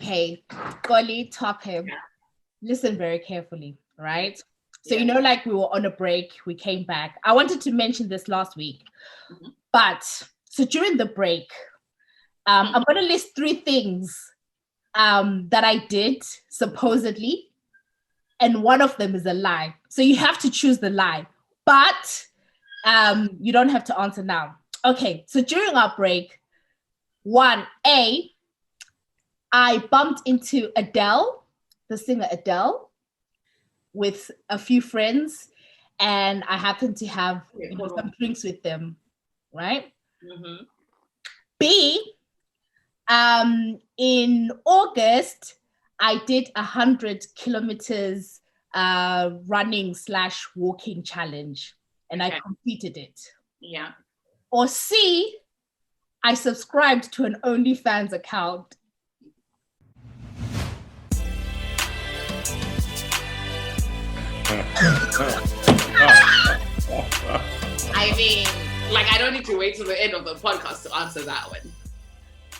Okay, Goli, Twape, listen very carefully, right? So, like we were on a break, we came back. I wanted to mention this last week, but so during the break, I'm going to list 3 things that I did, supposedly, and one of them is a lie. So you have to choose the lie, but you don't have to answer now. Okay, so during our break, 1A, I bumped into Adele, the singer Adele, with a few friends, and I happened to have some drinks with them, right? B, in August, I did 100 kilometers running/walking challenge, and I completed it. Yeah. Or C, I subscribed to an OnlyFans account. I mean, like, I don't need to wait till the end of the podcast to answer that one.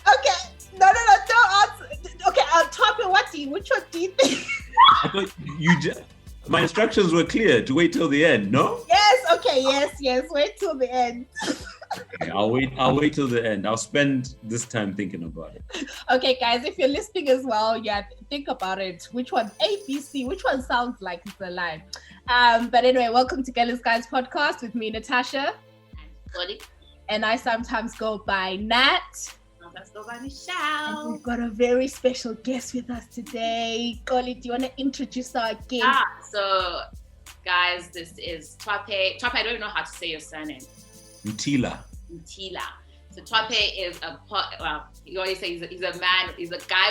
Okay. No, don't answer. Okay, Twape, which one do you think? I thought my instructions were clear to wait till the end, no? Yes, okay, yes, wait till the end. Okay, I'll wait till the end. I'll spend this time thinking about it. Okay, guys, if you're listening as well, think about it. Which one? A, B, C, which one sounds like it's a lie? But anyway, welcome to Girlies Guys podcast with me, Natasha. And I sometimes go by Nat. Let's go by Michelle. And we've got a very special guest with us today. Goli, do you want to introduce our guest? So guys, this is Twape. Twape, I don't know how to say your surname. Mtila. So Twape is you always say he's a guy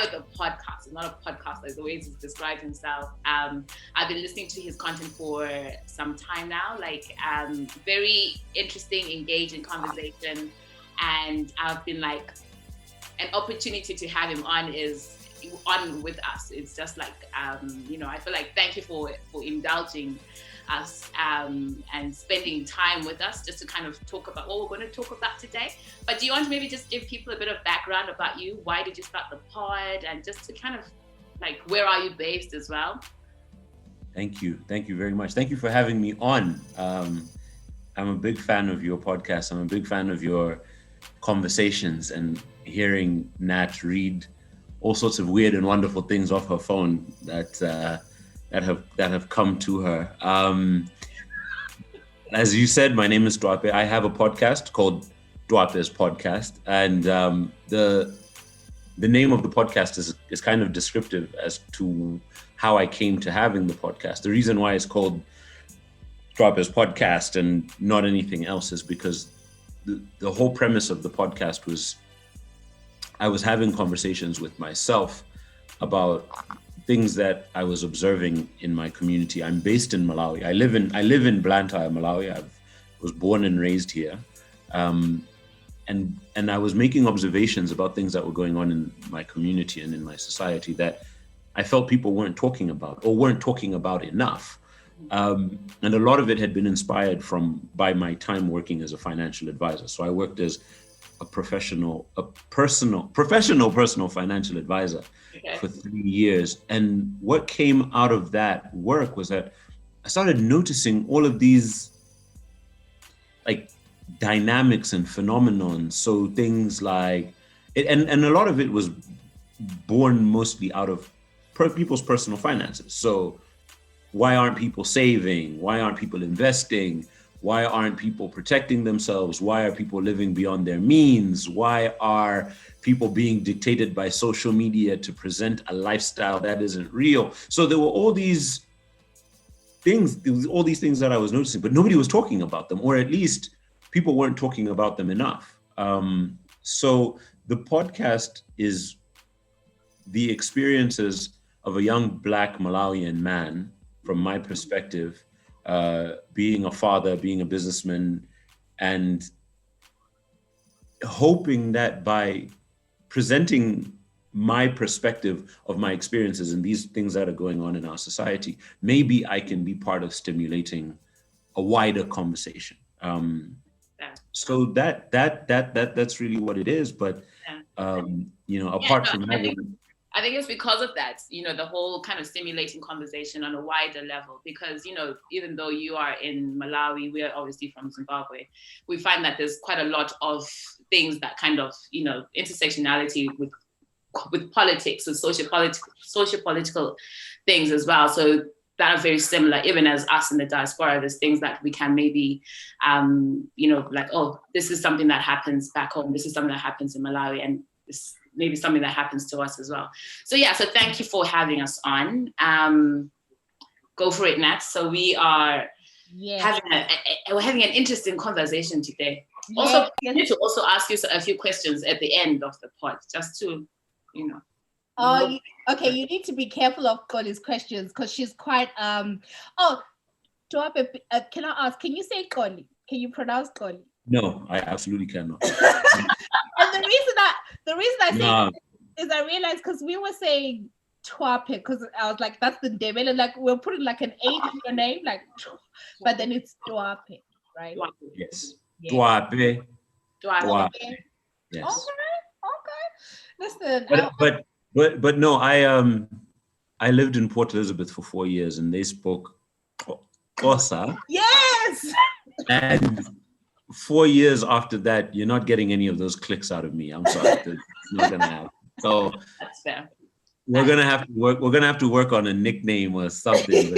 with a podcast. He's not a podcaster, is the way he's described himself. I've been listening to his content for some time now, very interesting, engaging conversation. And I've been like, an opportunity to have him on with us. It's just like, I feel like thank you for indulging us and spending time with us just to kind of talk about what we're going to talk about today. But do you want to maybe just give people a bit of background about you? Why did you start the pod? And just to kind of like, where are you based as well? Thank you very much. Thank you for having me on. I'm a big fan of your podcast. I'm a big fan of your conversations and hearing Nat read all sorts of weird and wonderful things off her phone that have come to her. As you said, my name is Twape. I have a podcast called Twape's Podcast, and the name of the podcast is kind of descriptive as to how I came to having the podcast. The reason why it's called Twape's Podcast and not anything else is because the whole premise of the podcast was I was having conversations with myself about things that I was observing in my community. I'm based in Malawi. I live in Blantyre, Malawi. I was born and raised here. And I was making observations about things that were going on in my community and in my society that I felt people weren't talking about or weren't talking about enough. And a lot of it had been inspired by my time working as a financial advisor. So I worked as a professional financial advisor for 3 years. And what came out of that work was that I started noticing all of these like dynamics and phenomenons. So things like it, and a lot of it was born mostly out of people's personal finances. So why aren't people saving? Why aren't people investing? Why aren't people protecting themselves? Why are people living beyond their means? Why are people being dictated by social media to present a lifestyle that isn't real? So there were all these things that I was noticing, but nobody was talking about them, or at least people weren't talking about them enough. So the podcast is the experiences of a young Black Malawian man, from my perspective, being a father, being a businessman, and hoping that by presenting my perspective of my experiences and these things that are going on in our society, maybe I can be part of stimulating a wider conversation. So that's really what it is. But apart from having, I think it's because of that, the whole kind of stimulating conversation on a wider level, because, even though you are in Malawi, we are obviously from Zimbabwe, we find that there's quite a lot of things that kind of, intersectionality with politics and socio-political things as well. So that are very similar, even as us in the diaspora. There's things that we can maybe, like, oh, this is something that happens back home. This is something that happens in Malawi, and this maybe something that happens to us as well. So so thank you for having us on. Go for it, Nat. So we are having an interesting conversation today. Also, I need to also ask you a few questions at the end of the pod, just to, okay, you need to be careful of Xolie's questions because she's quite Twape, can I ask, can you say Xolie? Can you pronounce Xolie? No, I absolutely cannot. And the reason I say is I realized because we were saying Twape, because I was like, that's the name, and like we're putting like an H in your name, like, but then it's Twape, right? Yes. Yeah. Twape. Yes. Okay. Listen. But no, I lived in Port Elizabeth for 4 years, and they spoke Xhosa. Yes. And 4 years after that, you're not getting any of those clicks out of me. I'm sorry, it's not gonna happen. So that's fair. We're gonna have to work on a nickname or something.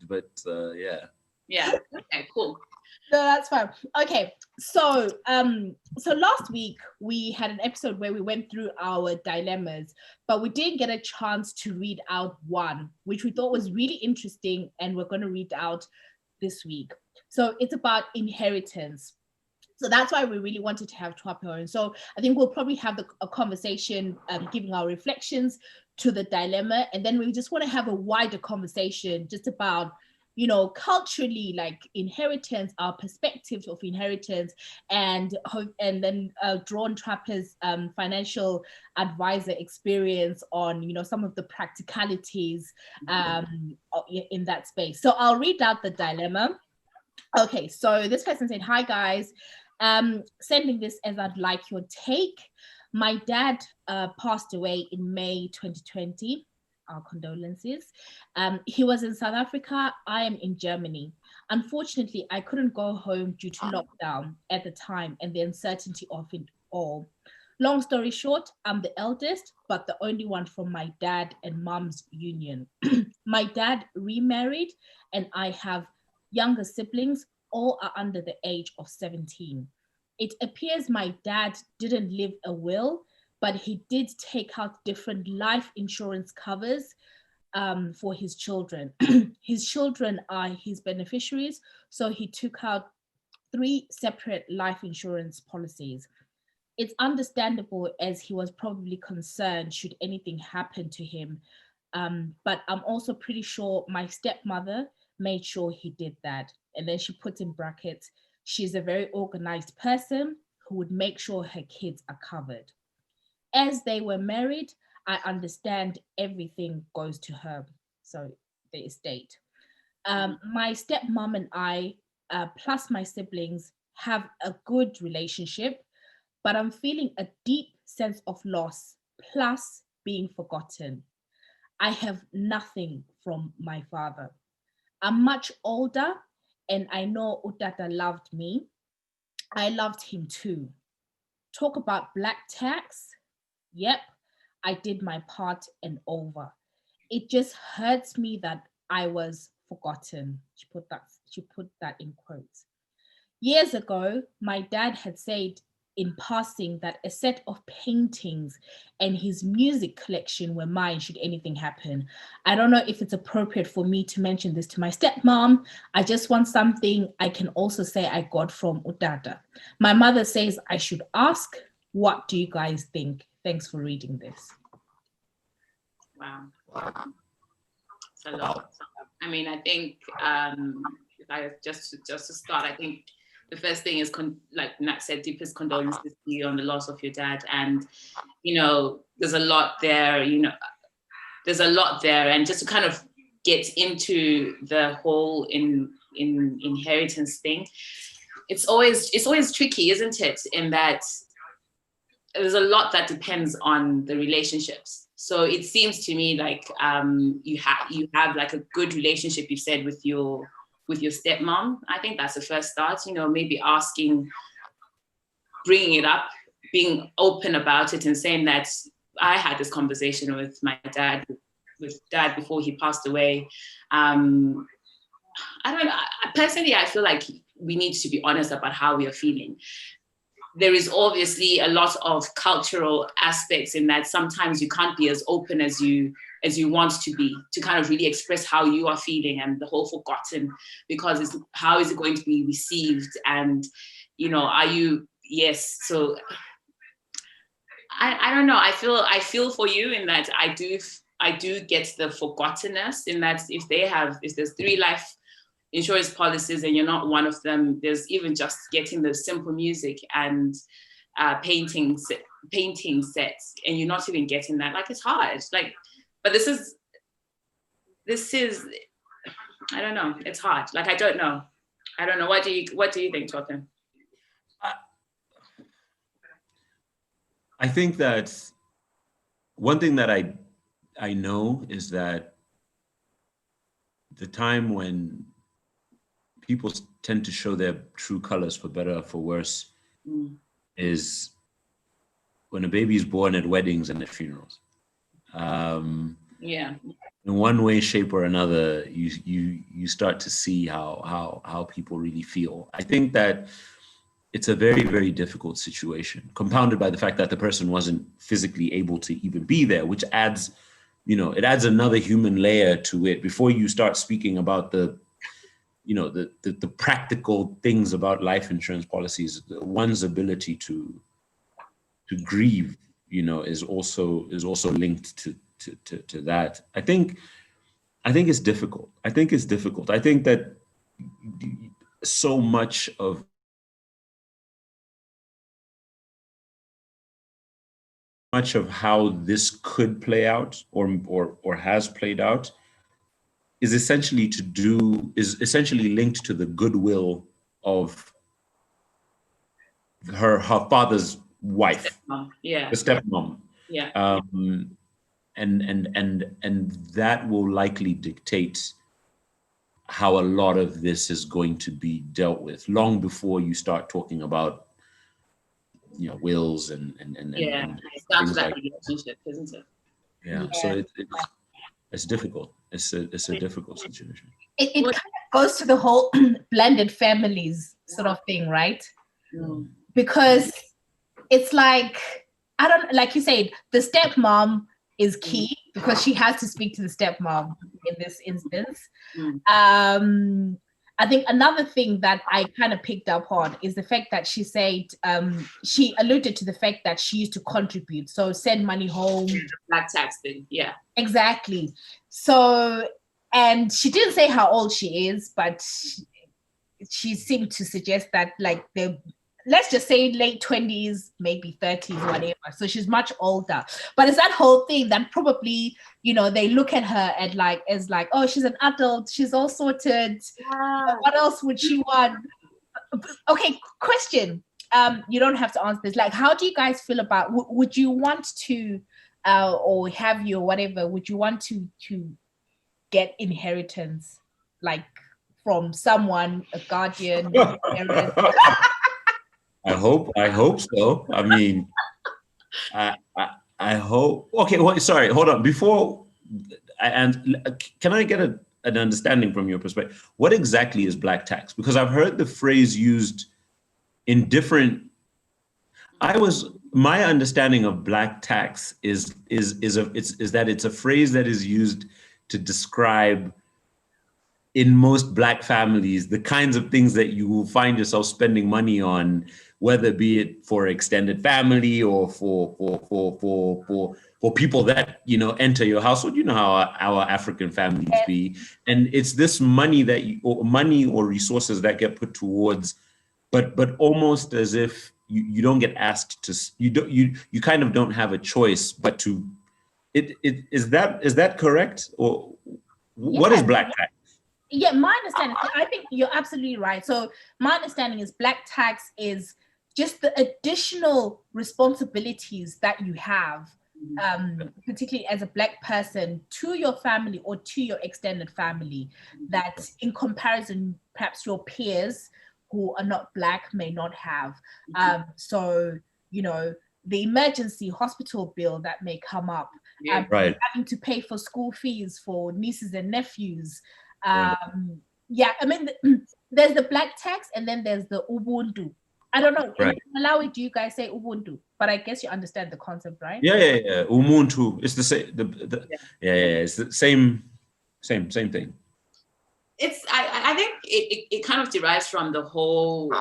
But yeah. Yeah. Okay. Cool. No, that's fine. Okay, so last week we had an episode where we went through our dilemmas, but we didn't get a chance to read out one, which we thought was really interesting, and we're going to read out this week. So it's about inheritance. So that's why we really wanted to have Twape on. So I think we'll probably have a conversation, giving our reflections to the dilemma, and then we just want to have a wider conversation just about, culturally, like inheritance, our perspectives of inheritance, and then draw on Twape's financial advisor experience on, some of the practicalities in that space. So I'll read out the dilemma. Okay, so this person said, "Hi guys, sending this as I'd like your take. My dad passed away in May 2020. Our condolences. He was in South Africa. I am in Germany. Unfortunately, I couldn't go home due to lockdown at the time and the uncertainty of it all. Long story short, I'm the eldest, but the only one from my dad and mom's union. My dad remarried, and I have younger siblings. All are under the age of 17. It appears my dad didn't leave a will, but he did take out different life insurance covers for his children. His children are his beneficiaries, so he took out 3 separate life insurance policies. It's understandable, as he was probably concerned should anything happen to him, but I'm also pretty sure my stepmother made sure he did that." And then she puts in brackets, "She's a very organized person who would make sure her kids are covered. As they were married, I understand everything goes to her." So the estate. "My stepmom and I, plus my siblings, have a good relationship, but I'm feeling a deep sense of loss, plus being forgotten. I have nothing from my father. I'm much older, and I know Utata loved me. I loved him too. Talk about black tax. Yep, I did my part and over. It just hurts me that I was forgotten." She put that in quotes. "Years ago, my dad had said in passing that a set of paintings and his music collection were mine should anything happen. I don't know if it's appropriate for me to mention this to my stepmom. I just want something I can also say I got from Utata. My mother says I should ask. What do you guys think? Thanks for reading this." Wow. It's a lot. I mean, I think if I just to start, I think the first thing is, like Nat said, deepest condolences to you on the loss of your dad. And, there's a lot there, And just to kind of get into the whole in inheritance thing, it's always tricky, isn't it? In that there's a lot that depends on the relationships. So it seems to me like you have like a good relationship, you said, with your stepmom. I think that's the first start, maybe asking, bringing it up, being open about it and saying that I had this conversation with my dad, before he passed away. I don't know. Personally, I feel like we need to be honest about how we are feeling. There is obviously a lot of cultural aspects in that sometimes you can't be as open as you want to be, to kind of really express how you are feeling, and the whole forgotten, because how is it going to be received? And, are you, yes. So I don't know. I feel for you in that I do get the forgottenness in that if there's 3 life insurance policies and you're not one of them, there's even just getting the simple music and painting sets, and you're not even getting that. Like, it's hard. Like, but this is I don't know. It's hard. Like, I don't know. What do you think, Twape? I think that one thing that I know is that the time when people tend to show their true colors, for better or for worse, is when a baby is born at weddings and at funerals. Yeah. In one way, shape, or another, you start to see how people really feel. I think that it's a very, very difficult situation, compounded by the fact that the person wasn't physically able to even be there, which adds, it adds another human layer to it before you start speaking about the practical things about life insurance policies. One's ability to grieve, is also linked to that. I think it's difficult. I think that so much of how this could play out or has played out is essentially linked to the goodwill of her father's wife, the stepmom. Yeah. And that will likely dictate how a lot of this is going to be dealt with long before you start talking about wills and it's down to that relationship, isn't it? Yeah. So it's difficult. It's a difficult situation. It kind of goes to the whole blended families sort of thing, right? Because it's like, like you said, the stepmom is key because she has to speak to the stepmom in this instance. I think another thing that I kind of picked up on is the fact that she said, she alluded to the fact that she used to contribute, so send money home. Black tax thing, yeah. Exactly. So, and she didn't say how old she is, but she seemed to suggest that like let's just say late 20s, maybe 30s, whatever. So she's much older. But it's that whole thing that probably, they look at her as like, oh, she's an adult, she's all sorted. Yeah. What else would she want? Okay, question. You don't have to answer this. Like, how do you guys feel about, would you want to, or have you, or whatever, would you want to get inheritance, like from someone, a guardian, a parent? I hope so. I mean, I hope. Okay, well, sorry, hold on. Can I get an understanding from your perspective? What exactly is black tax? Because I've heard the phrase used in different. My understanding of black tax is that it's a phrase that is used to describe, in most Black families, the kinds of things that you will find yourself spending money on, whether be it for extended family or for people that enter your household. You know how our African families be, and it's this money money or resources that get put towards, but almost as if you don't get asked to. You kind of don't have a choice but to. Is that correct, or what is black tax? Yeah, my understanding, I think you're absolutely right. So my understanding is black tax is just the additional responsibilities that you have, particularly as a Black person, to your family or to your extended family, that in comparison, perhaps your peers who are not Black may not have. So, you know, the emergency hospital bill that may come up, having to pay for school fees for nieces and nephews. Yeah, I mean, there's the Black tax, and then there's the Ubuntu. I don't know. In Malawi, do you guys say Ubuntu? But I guess you understand the concept, right? Yeah. Umuntu. It's the same. It's the same thing. It's. I think it kind of derives from the whole.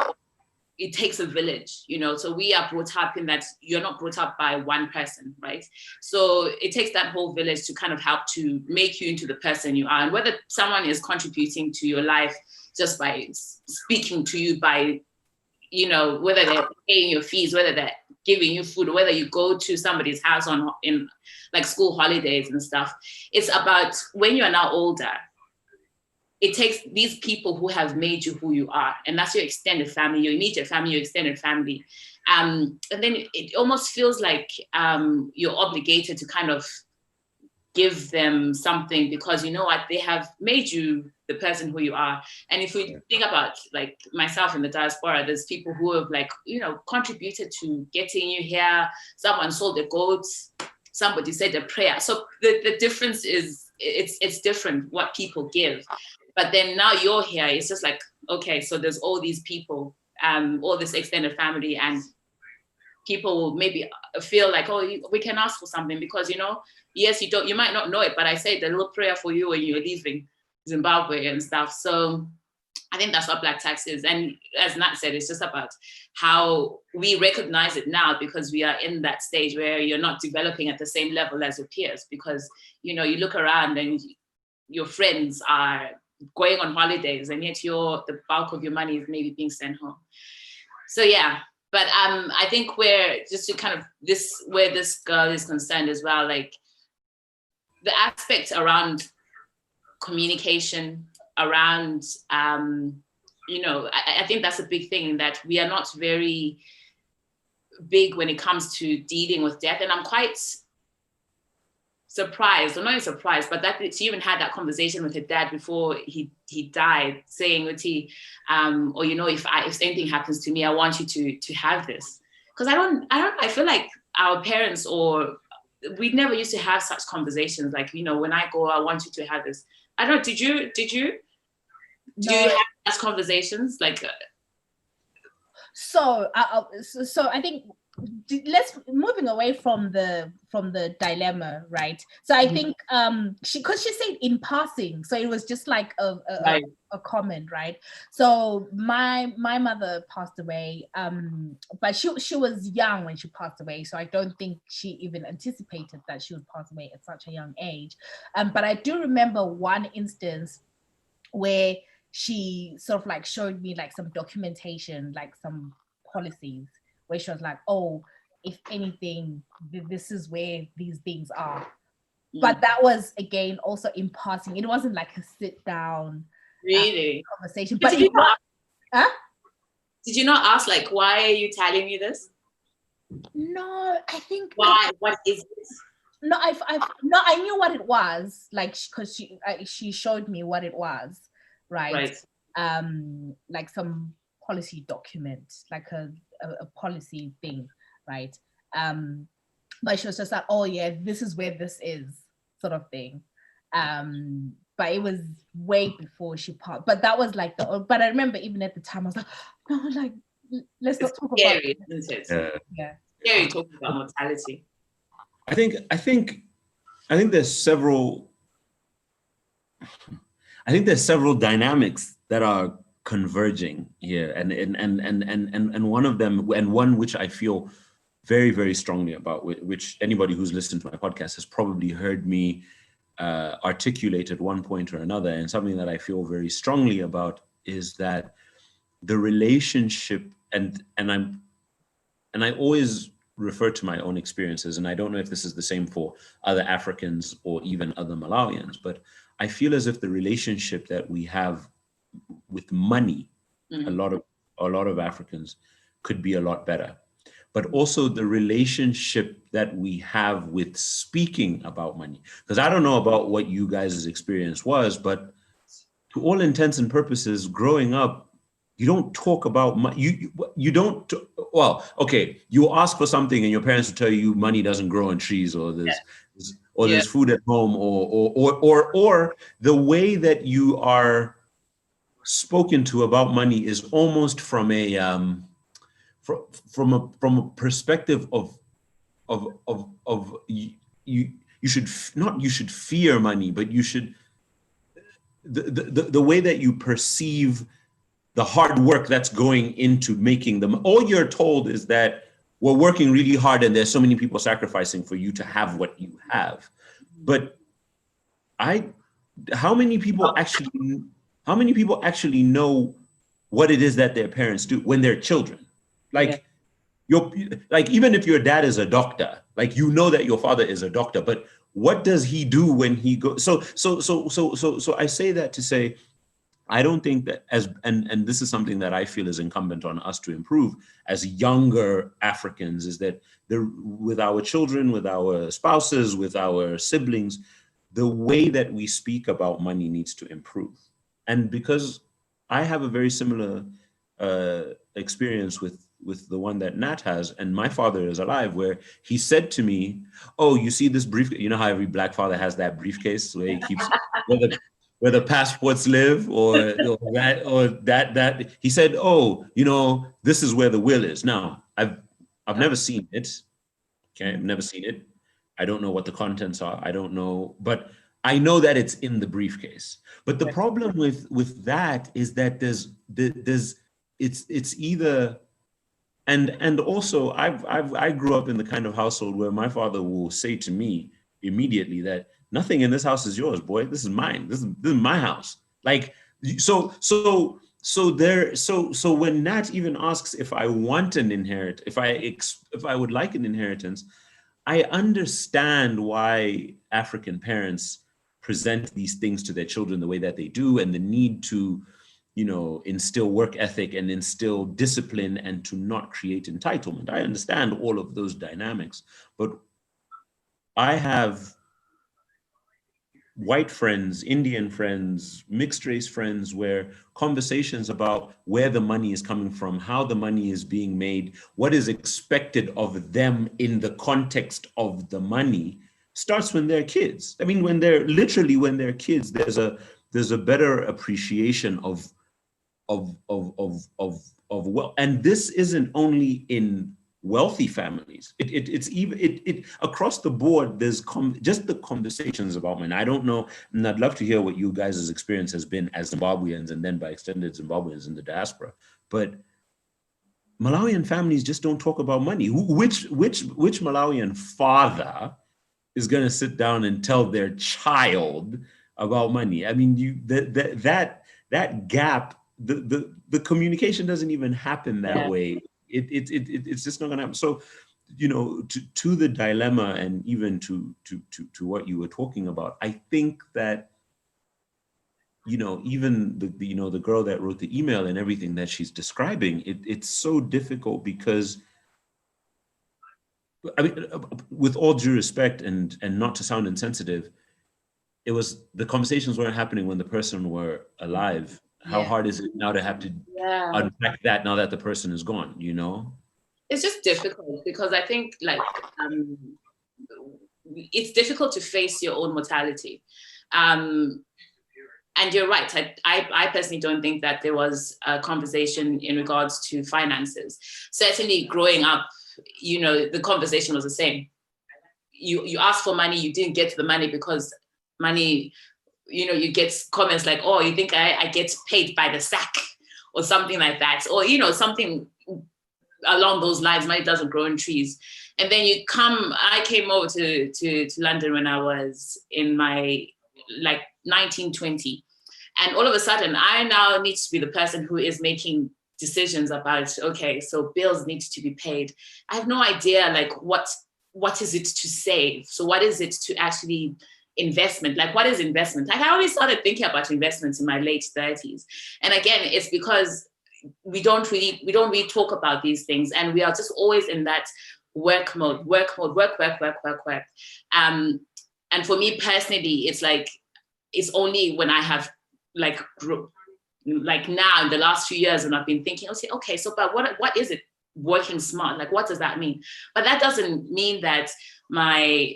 It takes a village, you know. So we are brought up in that you're not brought up by one person, right? So it takes that whole village to kind of help to make you into the person you are, and whether someone is contributing to your life just by speaking to you, by, you know, whether they're paying your fees, whether they're giving you food, whether you go to somebody's house in like school holidays and stuff. It's about when you're now older, it takes these people who have made you who you are, and that's your extended family, your immediate family, your extended family. And then it almost feels like you're obligated to kind of give them something, because you know what, they have made you the person who you are. And if we think about like myself in the diaspora, there's people who have, like, you know, contributed to getting you here. Someone sold the goats, somebody said a prayer. So the difference is it's different what people give. But then now you're here, it's just like, okay, so there's all these people, all this extended family, and people will maybe feel like, oh, we can ask for something, because, you know, yes, you might not know it, but I say the little prayer for you when you're leaving Zimbabwe and stuff. So I think that's what Black tax is. And as Nat said, it's just about how we recognize it now, because we are in that stage where you're not developing at the same level as your peers, because, you know, you look around and your friends are going on holidays, and yet the bulk of your money is maybe being sent home. So yeah, but I think where just to kind of where this girl is concerned as well, like the aspect around communication, around you know, I think that's a big thing, that we are not very big when it comes to dealing with death. And I'm quite surprised, or not even surprised, but that she even had that conversation with her dad before he died, saying, or, you know, if anything happens to me, I want you to have this. Because I feel like our parents, or we never used to have such conversations, like, you know, when I go, I want you to have this. I don't know, did you do you have those conversations, like so I think let's moving away from the dilemma, right? So I think she said in passing, so it was just like a comment, right? So my mother passed away, but she was young when she passed away, so I don't think she even anticipated that she would pass away at such a young age. But I do remember one instance where she sort of like showed me like some documentation, like some policies, where she was like, oh, if anything, this is where these things are. But that was, again, also in passing. It wasn't like a sit down conversation. But did you not ask, like, why are you telling me this? No, I think. Why? What is this? No, I knew what it was, like, because she showed me what it was, right? Like some policy document, like a policy thing, right? But she was just like, oh yeah, this is where this is, sort of thing. But it was way before she passed. But that was like but I remember even at the time I was like, no, like, let's not talk about it. Isn't it? Yeah. Scary talking about mortality. I think there's several dynamics that are converging here, and one of them, and one which I feel very, very strongly about, which anybody who's listened to my podcast has probably heard me articulate at one point or another, and something that I feel very strongly about is that the relationship, and I always refer to my own experiences, and I don't know if this is the same for other Africans or even other Malawians, but I feel as if the relationship that we have with money, a lot of Africans could be a lot better. But also the relationship that we have with speaking about money. Because I don't know about what you guys' experience was, but to all intents and purposes, growing up, you don't talk about money. You don't, well, okay, you ask for something and your parents will tell you money doesn't grow on trees, or there's food at home, or the way that you are spoken to about money is almost from a from a perspective of you should fear money, but you should the way that you perceive the hard work that's going into making them. All you're told is that we're working really hard and there's so many people sacrificing for you to have what you have. But how many people actually know what it is that their parents do when they're children? Like, even if your dad is a doctor, like, you know that your father is a doctor, but what does he do when he goes? So I say that to say, I don't think that and this is something that I feel is incumbent on us to improve as younger Africans, is that with our children, with our spouses, with our siblings, the way that we speak about money needs to improve. And because I have a very similar experience with the one that Nat has, and my father is alive, where he said to me, "Oh, you see this briefcase? You know how every black father has that briefcase where he keeps where the passports live, or that." He said, "Oh, this is where the will is." Now, I've never seen it. Okay, I've never seen it. I don't know what the contents are. I don't know, but I know that it's in the briefcase. But the problem with that is that it's either. And also, I grew up in the kind of household where my father will say to me immediately that nothing in this house is yours, boy. This is mine. This is my house. Like, so when Nat even asks if I want an inheritance, if I would like an inheritance, I understand why African parents present these things to their children the way that they do, and the need to instill work ethic and instill discipline and to not create entitlement. I understand all of those dynamics, but I have white friends, Indian friends, mixed race friends, where conversations about where the money is coming from, how the money is being made, what is expected of them in the context of the money starts when they're kids. I mean, when they're kids, there's a better appreciation of wealth. And this isn't only in wealthy families. It's even across the board. There's just the conversations about money. I don't know, and I'd love to hear what you guys' experience has been as Zimbabweans, and then by extended Zimbabweans in the diaspora. But Malawian families just don't talk about money. Which Malawian father is going to sit down and tell their child about money? I mean, that gap. The communication doesn't even happen that way. It's just not gonna happen. So, to the dilemma, and even to what you were talking about, I think that, even the girl that wrote the email and everything that she's describing, it's so difficult because, I mean, with all due respect and not to sound insensitive, the conversations weren't happening when the person were alive. How hard is it now to have to unpack that now that the person is gone, It's just difficult because I think it's difficult to face your own mortality. And you're right. I personally don't think that there was a conversation in regards to finances. Certainly growing up, the conversation was the same. You asked for money, you didn't get the money because money, you get comments like, "Oh, you think I get paid by the sack," or something like that, or something along those lines. Money doesn't grow in trees. And then I came over to London when I was in my 19, 20, and all of a sudden I now need to be the person who is making decisions about, okay, so bills need to be paid. I have no idea what is it to save. So what is it to actually investment? What is investment? I always started thinking about investments in my late 30s. And again, it's because, we don't really talk about these things, and we are just always in that work mode, work. And for me personally, it's like, it's only when I have like now in the last few years, and I've been thinking, okay, so but what is it working smart? Like, what does that mean? But that doesn't mean that my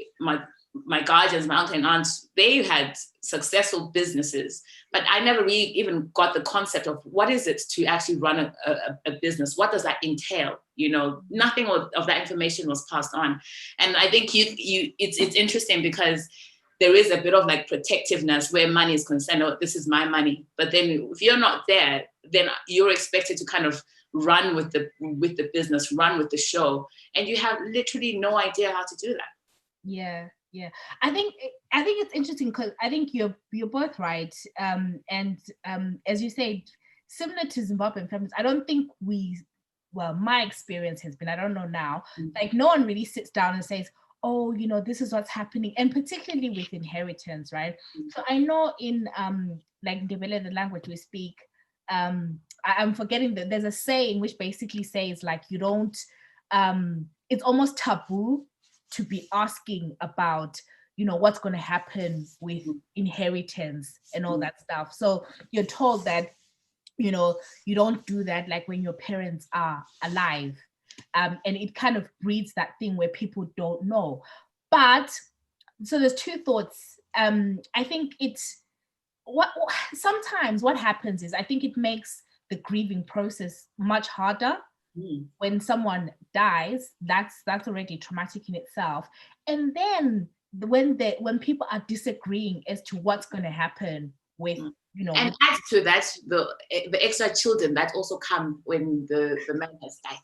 guardians, my uncle and aunts, they had successful businesses, but I never really even got the concept of what is it to actually run a business? What does that entail? Nothing of that information was passed on. And I think it's interesting because there is a bit of like protectiveness where money is concerned. Oh, this is my money. But then if you're not there, then you're expected to kind of run with the business, run with the show, and you have literally no idea how to do that. Yeah. I think it's interesting because I think you're both right. And as you said, similar to Zimbabwean families, I don't think my experience has been, I don't know now, like no one really sits down and says, oh, this is what's happening, and particularly with inheritance, right? So I know in like Ndebele, the language we speak, I'm forgetting that there's a saying which basically says like you don't, it's almost taboo to be asking about, what's going to happen with inheritance and all that stuff. So you're told that, you don't do that like when your parents are alive. And it kind of breeds that thing where people don't know. But so there's two thoughts. I think it's sometimes what happens is I think it makes the grieving process much harder. When someone dies, that's already traumatic in itself. And then when people are disagreeing as to what's going to happen with, and add to that the extra children that also come when the man has died.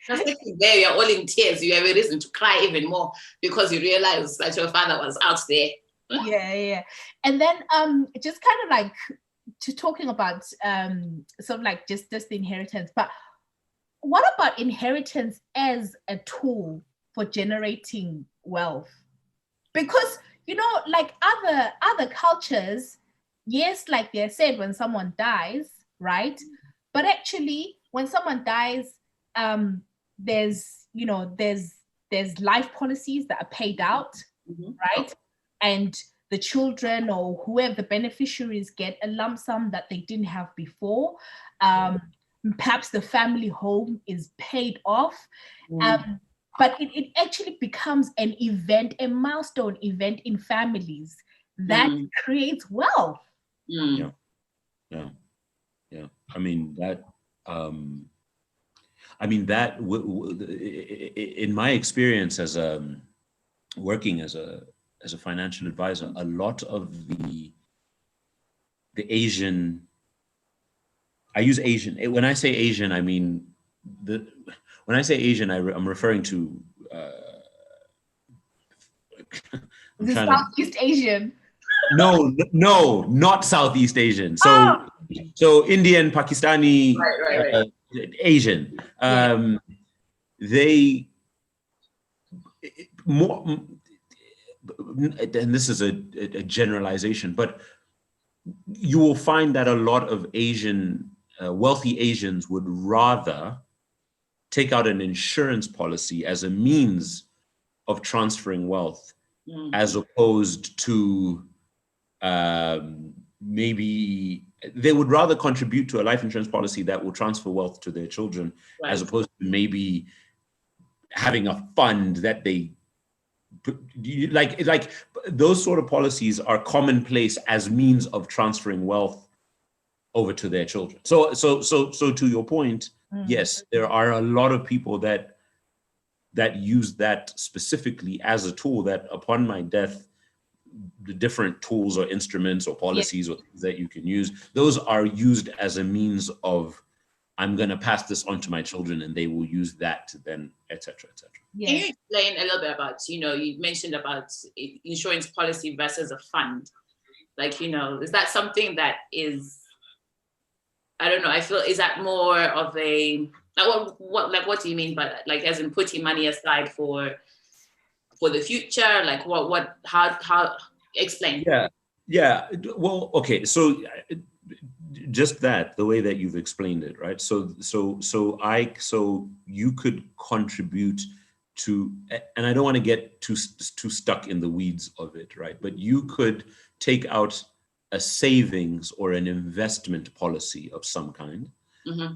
Just sitting there, you're all in tears. You have a reason to cry even more because you realize that your father was out there. Yeah. And then just kind of like to talking about sort of like just the inheritance, but what about inheritance as a tool for generating wealth? Because like other cultures, yes, like they said, when someone dies, right? But actually, when someone dies, there's life policies that are paid out, right? And the children or whoever the beneficiaries get a lump sum that they didn't have before. Perhaps the family home is paid off. But it actually becomes an event, a milestone event in families that creates wealth. Yeah. I mean that in my experience as working as a financial advisor, a lot of the Asian, I use Asian. When I say Asian, I mean when I say Asian, I'm referring to the Southeast Asian. No, not Southeast Asian. So Indian, Pakistani, right. Asian. They more, and this is a generalization, but you will find that a lot of wealthy Asians would rather take out an insurance policy as a means of transferring wealth, as opposed to maybe they would rather contribute to a life insurance policy that will transfer wealth to their children, as opposed to maybe having a fund that they like those sort of policies are commonplace as means of transferring wealth over to their children. So to your point, yes, there are a lot of people that use that specifically as a tool, that upon my death, the different tools or instruments or policies or things that you can use, those are used as a means of, I'm going to pass this on to my children and they will use that to then, et cetera, et cetera. Can you explain a little bit about, you mentioned about insurance policy versus a fund? Like, is that something that is, I don't know, I feel, is that more of a, what do you mean by that? Like, as in putting money aside for the future? Like how explain? Yeah. Well, okay. So just that, the way that you've explained it, right? So you could contribute to, and I don't want to get too stuck in the weeds of it, right? But you could take out a savings or an investment policy of some kind,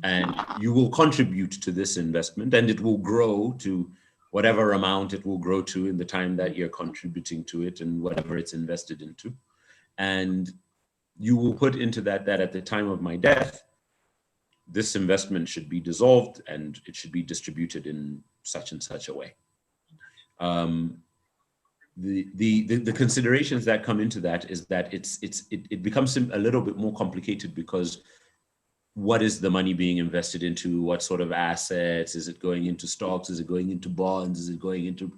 and you will contribute to this investment, and it will grow to whatever amount it will grow to in the time that you're contributing to it and whatever it's invested into. And you will put into that at the time of my death, this investment should be dissolved and it should be distributed in such and such a way. The considerations that come into that is that it becomes a little bit more complicated, because what is the money being invested into? What sort of assets? Is it going into stocks? Is it going into bonds? Is it going into,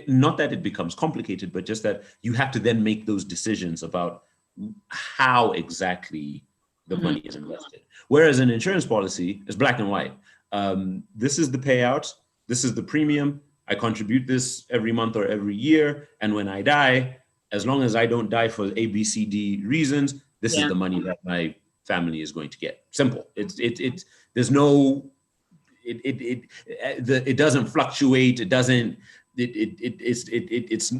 not that it becomes complicated, but just that you have to then make those decisions about how exactly the money is invested. Whereas an insurance policy is black and white. This is the payout. This is the premium. I contribute this every month or every year. And when I die, as long as I don't die for A, B, C, D reasons, this is the money that my family is going to get. Simple. There's no, it doesn't fluctuate. It doesn't, it's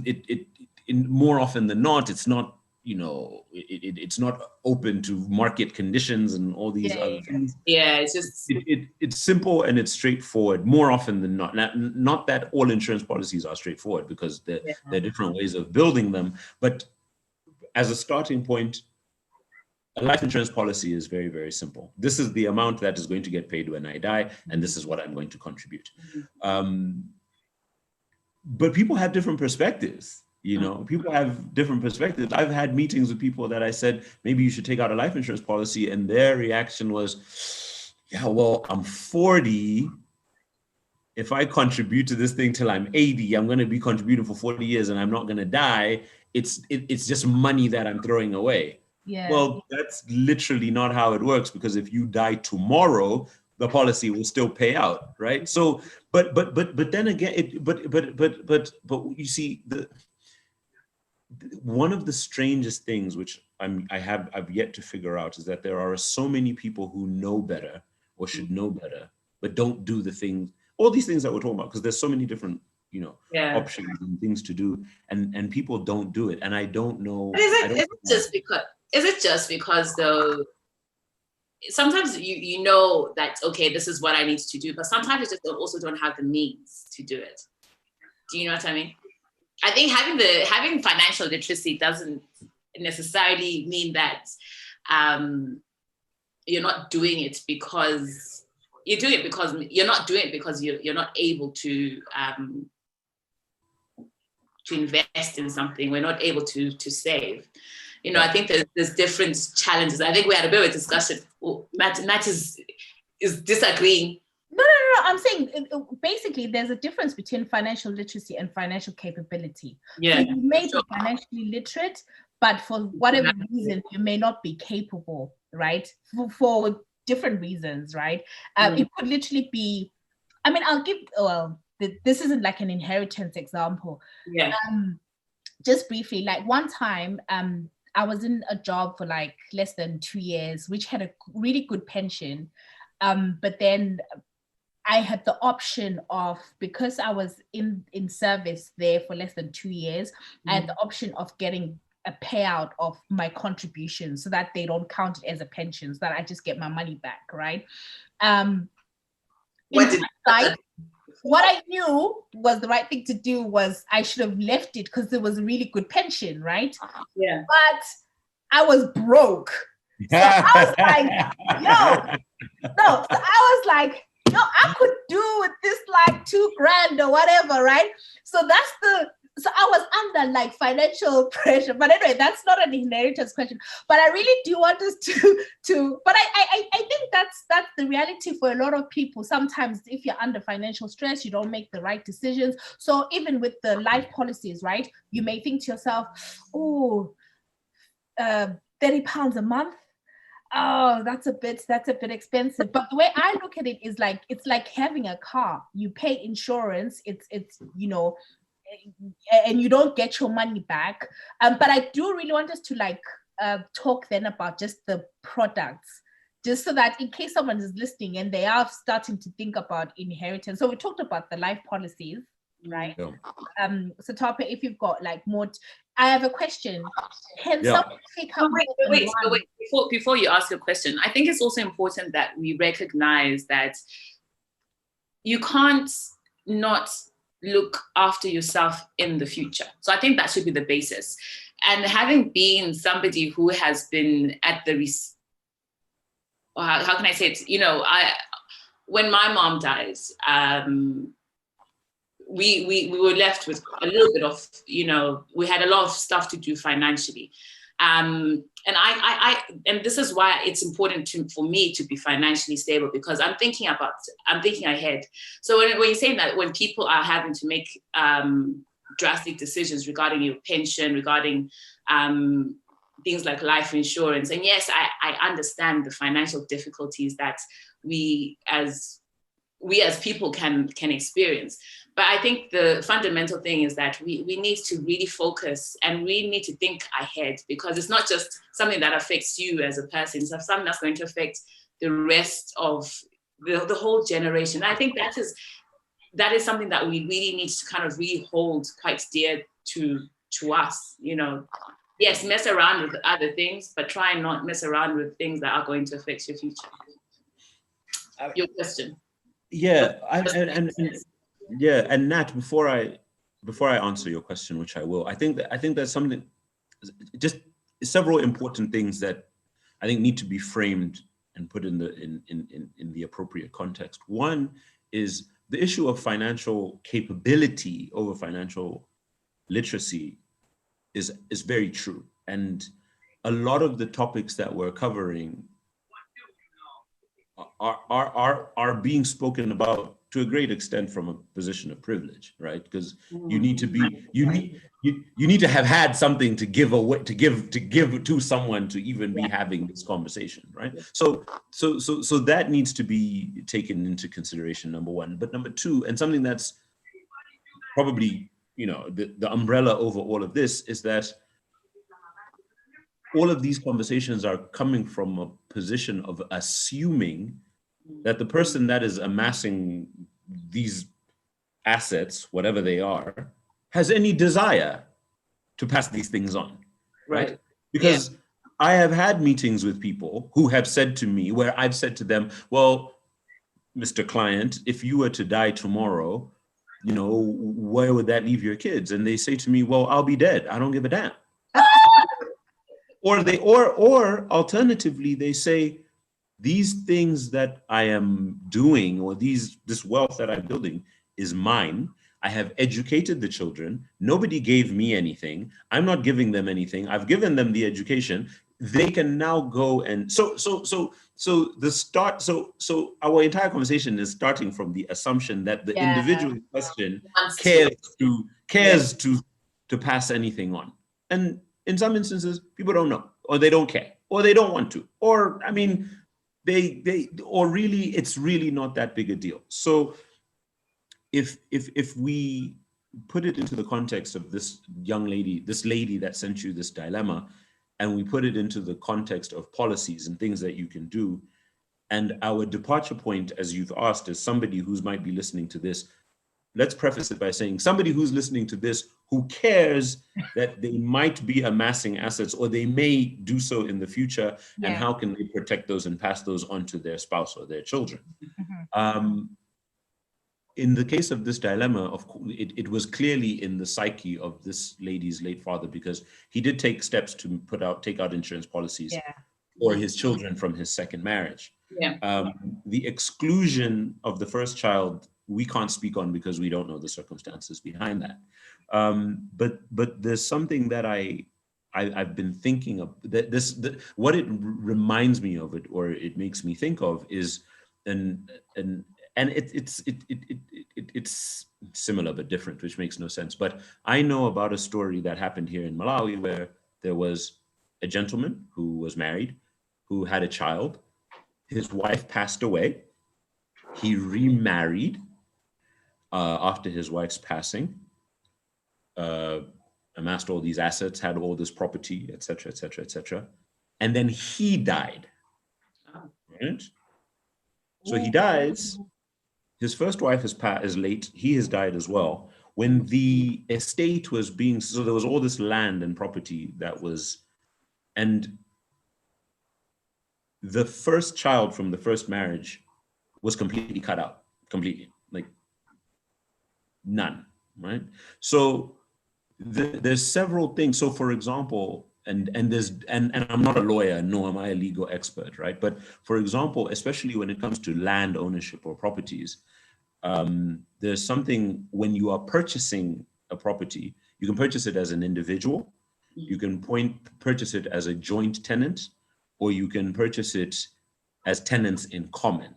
more often than not, it's not, it's not open to market conditions and all these other things. Yeah, it's just it's simple and it's straightforward more often than not. Not that all insurance policies are straightforward, because there are different ways of building them. But as a starting point, a life insurance policy is very, very simple. This is the amount that is going to get paid when I die, and this is what I'm going to contribute. But people have different perspectives. People have different perspectives. I've had meetings with people that I said, maybe you should take out a life insurance policy. And their reaction was, yeah, well, I'm 40. If I contribute to this thing till I'm 80, I'm going to be contributing for 40 years and I'm not going to die. It's just money that I'm throwing away. Yeah. Well, that's literally not how it works, because if you die tomorrow, the policy will still pay out, right? So, but then again, but you see, one of the strangest things which I've yet to figure out is that there are so many people who know better or should know better, but don't do the things, all these things that we're talking about, because there's so many different, options and things to do, and people don't do it, and I don't know. Is it just because though? Sometimes you know that, okay, this is what I need to do, but sometimes you just also don't have the means to do it. Do you know what I mean? I think having financial literacy doesn't necessarily mean that you're not doing it because you're doing it, because you're not doing it because you're not able to invest in something. We're not able to save. I think there's different challenges. I think we had a bit of a discussion. Matt is disagreeing. No. I'm saying basically there's a difference between financial literacy and financial capability. Yeah. So you may be financially literate, but for whatever reason, you may not be capable, right? For different reasons, right? It could literally be, I'll give, this isn't like an inheritance example. Yeah. Just briefly, like one time, I was in a job for like less than 2 years, which had a really good pension. But then I had the option of, because I was in service there for less than 2 years, I had the option of getting a payout of my contribution so that they don't count it as a pension, so that I just get my money back, right? What I knew was the right thing to do was I should have left it because it was a really good pension, right? Yeah. But I was broke. So I was like, I could do with this like $2,000 or whatever, right? So I was under like financial pressure. But anyway, that's not an inheritance question. But I really do want us to but I think that's the reality for a lot of people. Sometimes if you're under financial stress, you don't make the right decisions. So even with the life policies, right? You may think to yourself, £30 a month. Oh, that's a bit expensive. But the way I look at it is like, it's like having a car. You pay insurance, it's and you don't get your money back. But I do really want us to like talk then about just the products, just so that in case someone is listening and they are starting to think about inheritance. So we talked about the life policies, right? Yeah. So Twape, if you've got like more, I have a question. Can Yeah. someone take up? Wait. Before you ask a question, I think it's also important that we recognize that you can't not look after yourself in the future. So I think that should be the basis. And having been somebody who has been at the how can I say it? You know, when my mom dies, we were left with a little bit of, you know, we had a lot of stuff to do financially. And and this is why it's important for me to be financially stable, because I'm thinking ahead. So when you're saying that, when people are having to make drastic decisions regarding your pension, regarding things like life insurance, and yes, I understand the financial difficulties that we as people can experience. But I think the fundamental thing is that we need to really focus, and we need to think ahead, because it's not just something that affects you as a person, it's something that's going to affect the rest of the whole generation. I think that is something that we really need to kind of really hold quite dear to us, you know. Yes, mess around with other things, but try and not mess around with things that are going to affect your future. Your question. Yeah, and Nat, before I answer your question, which I will, I think there's something, just several important things that I think need to be framed and put in the appropriate context. One is the issue of financial capability over financial literacy is very true, and a lot of the topics that we're covering are being spoken about to a great extent from a position of privilege, right? Because you need to have had something to give away, to give to someone to even be having this conversation, right? So that needs to be taken into consideration, number one. But number two, and something that's probably, you know, the umbrella over all of this, is that all of these conversations are coming from a position of assuming that the person that is amassing these assets, whatever they are, has any desire to pass these things on, right? Because I have had meetings with people who have said to me, where I've said to them, well, Mr. Client, if you were to die tomorrow, you know, where would that leave your kids? And they say to me, well, I'll be dead. I don't give a damn. Or alternatively, they say, these things that I am doing, or this wealth that I'm building, is mine. I have educated the children. Nobody gave me anything. I'm not giving them anything. I've given them the education. They can now go and so our entire conversation is starting from the assumption that the individual in question cares to pass anything on. And in some instances, people don't know, or they don't care, or they don't want to, or I mean, it's really not that big a deal. So if we put it into the context of this lady that sent you this dilemma, and we put it into the context of policies and things that you can do, and our departure point, as you've asked, is somebody who might be listening to this. Let's preface it by saying somebody who's listening to this who cares that they might be amassing assets, or they may do so in the future, and how can they protect those and pass those on to their spouse or their children. In the case of this dilemma, of course, it was clearly in the psyche of this lady's late father, because he did take steps to take out insurance policies for his children from his second marriage. The exclusion of the first child, we can't speak on because we don't know the circumstances behind that. But there's something that I've been thinking of, that what it reminds me of, it, or it makes me think of, is it's similar but different, which makes no sense. But I know about a story that happened here in Malawi, where there was a gentleman who was married, who had a child. His wife passed away. He remarried after his wife's passing. amassed all these assets, had all this property, etc., etc., etc. And then he died. Right? So he dies. His first wife is late. He has died as well. When the estate was being, so there was all this land and property that was, and the first child from the first marriage was completely cut out, completely, like none, right? So there's several things. So for example, and I'm not a lawyer, nor am I a legal expert, right? But for example, especially when it comes to land ownership or properties, there's something when you are purchasing a property, you can purchase it as an individual, you can purchase it as a joint tenant, or you can purchase it as tenants in common.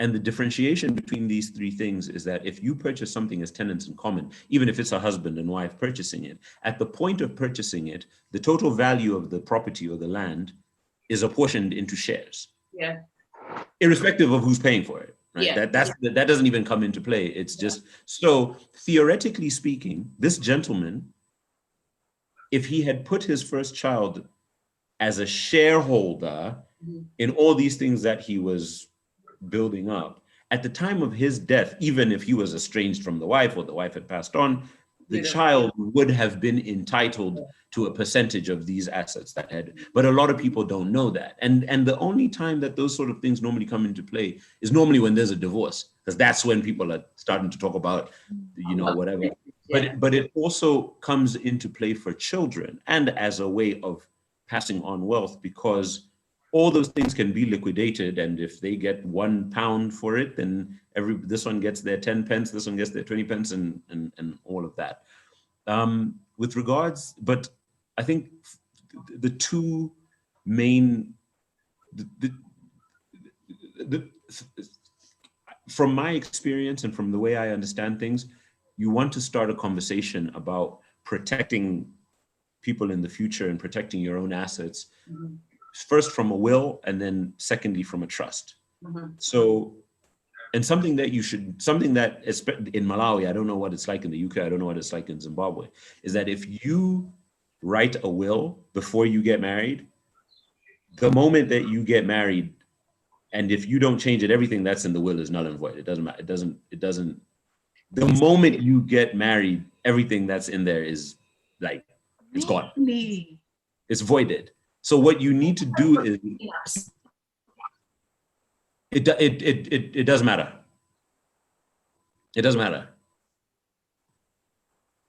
And the differentiation between these three things is that if you purchase something as tenants in common, even if it's a husband and wife purchasing it, at the point of purchasing it, the total value of the property or the land is apportioned into shares. Yeah. Irrespective of who's paying for it. Right? Yeah. That doesn't even come into play. It's just, so theoretically speaking, this gentleman, if he had put his first child as a shareholder in all these things that he was building up, at the time of his death, even if he was estranged from the wife or the wife had passed on, the child would have been entitled to a percentage of these assets that had, but a lot of people don't know that. And the only time that those sort of things normally come into play is normally when there's a divorce, because that's when people are starting to talk about, whatever. But it also comes into play for children and as a way of passing on wealth, because all those things can be liquidated, and if they get £1 for it, then this one gets their 10 pence, this one gets their 20 pence, and all of that. With regards, but I think the two main, from my experience and from the way I understand things, you want to start a conversation about protecting people in the future and protecting your own assets. First from a will, and then secondly from a trust. So, and something that is in Malawi, I don't know what it's like in the UK, I don't know what it's like in Zimbabwe, is that if you write a will before you get married, the moment that you get married, and if you don't change it, everything that's in the will is null and void. It doesn't matter. It doesn't. The moment you get married, everything that's in there is like, it's gone. It's voided. So what you need to do is, it doesn't matter. It doesn't matter.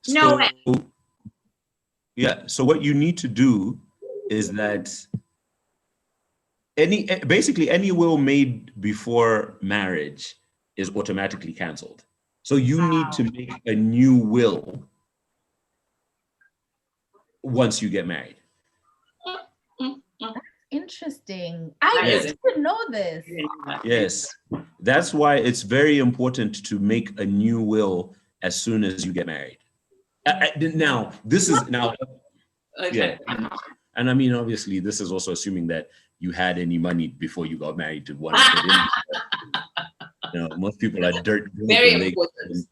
No way. Yeah. So what you need to do is that basically any will made before marriage is automatically canceled. So you need to make a new will once you get married. Interesting. I didn't know this. Yes. That's why it's very important to make a new will as soon as you get married. Now, this is now. Okay. Yeah. And I mean, obviously, this is also assuming that you had any money before you got married to one. Most people are dirt very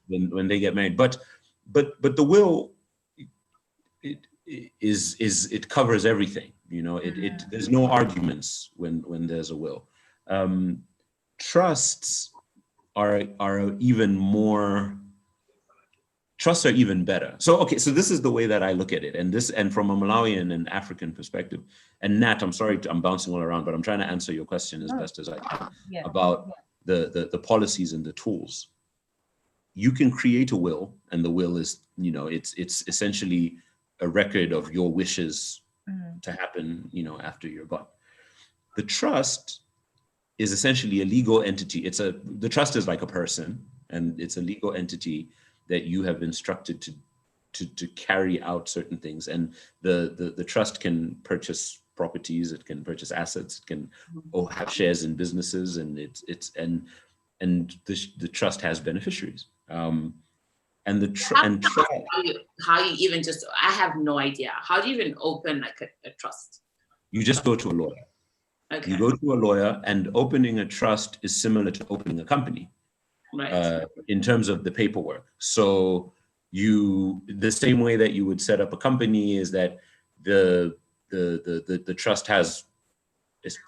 when they get married. But the will, it covers everything. There's no arguments when there's a will. Trusts are even more. Trusts are even better. So so this is the way that I look at it, and from a Malawian and African perspective. And Nat, I'm sorry, I'm bouncing all around, but I'm trying to answer your question as best as I can about the policies and the tools. You can create a will, and the will is, it's essentially a record of your wishes to happen, after you're gone. The trust is essentially a legal entity. The trust is like a person, and it's a legal entity that you have instructed to carry out certain things. And the trust can purchase properties, it can purchase assets, it can have shares in businesses, and the trust has beneficiaries. How you even I have no idea. How do you even open like a trust? You just go to a lawyer. Okay. You go to a lawyer, and opening a trust is similar to opening a company. Right. In terms of the paperwork. So the same way that you would set up a company is that the trust has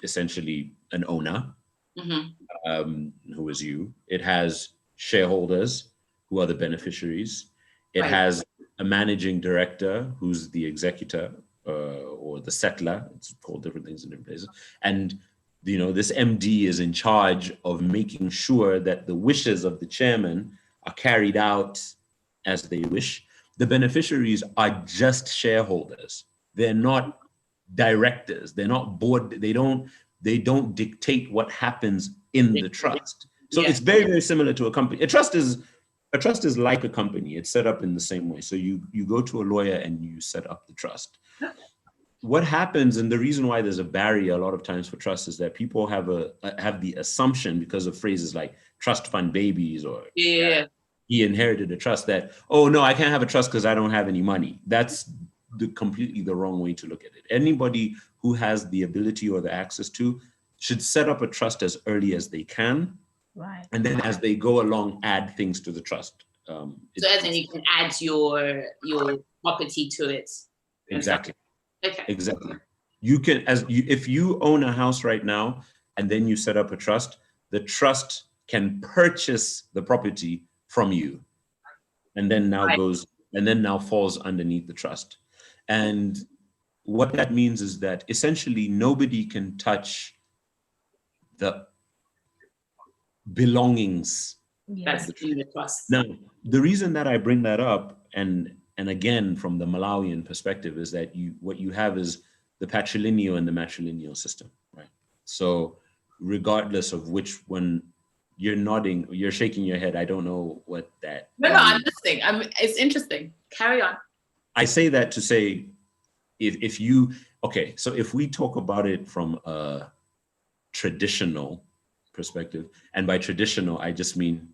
essentially an owner, who is you. It has shareholders who are the beneficiaries. It has a managing director who's the executor or the settler. It's called different things in different places. And this MD is in charge of making sure that the wishes of the chairman are carried out as they wish. The beneficiaries are just shareholders. They're not directors. They're not board. They don't dictate what happens in the trust. So it's very, very similar to a company. A trust is like a company. It's set up in the same way. So you go to a lawyer and you set up the trust. What happens, and the reason why there's a barrier a lot of times for trust, is that people have the assumption, because of phrases like trust fund babies or he inherited a trust, that, oh no, I can't have a trust because I don't have any money. That's completely the wrong way to look at it. Anybody who has the ability or the access to should set up a trust as early as they can. Right. And then as they go along, add things to the trust. So as in you can add your property to it. Exactly. Okay. Exactly. You can, if you own a house right now and then you set up a trust, the trust can purchase the property from you, and then now falls underneath the trust. And what that means is that essentially nobody can touch the belongings. That's in the trust. Now, the reason that I bring that up, and again from the Malawian perspective, is that what you have is the patrilineal and the matrilineal system, right? So regardless of which one, you're nodding, you're shaking your head. I don't know what that. No, I'm listening. It's interesting. Carry on. I say that to say, so if we talk about it from a traditional perspective, and by traditional, I just mean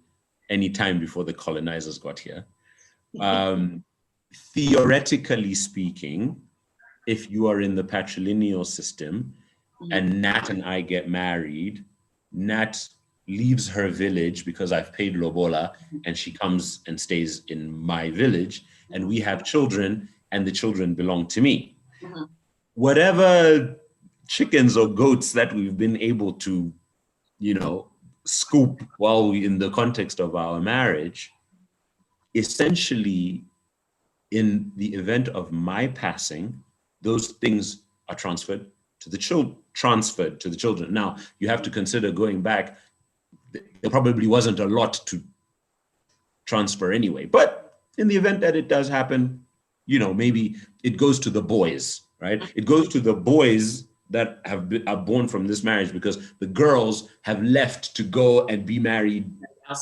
any time before the colonizers got here. Theoretically speaking, if you are in the patrilineal system and Nat and I get married, Nat leaves her village because I've paid lobola, and she comes and stays in my village, and we have children, and the children belong to me. Whatever chickens or goats that we've been able to, scoop while we in the context of our marriage, essentially, in the event of my passing, those things are transferred to the children. Now, you have to consider, going back, there probably wasn't a lot to transfer anyway. But in the event that it does happen, maybe it goes to the boys, right? It goes to the boys that are born from this marriage, because the girls have left to go and be married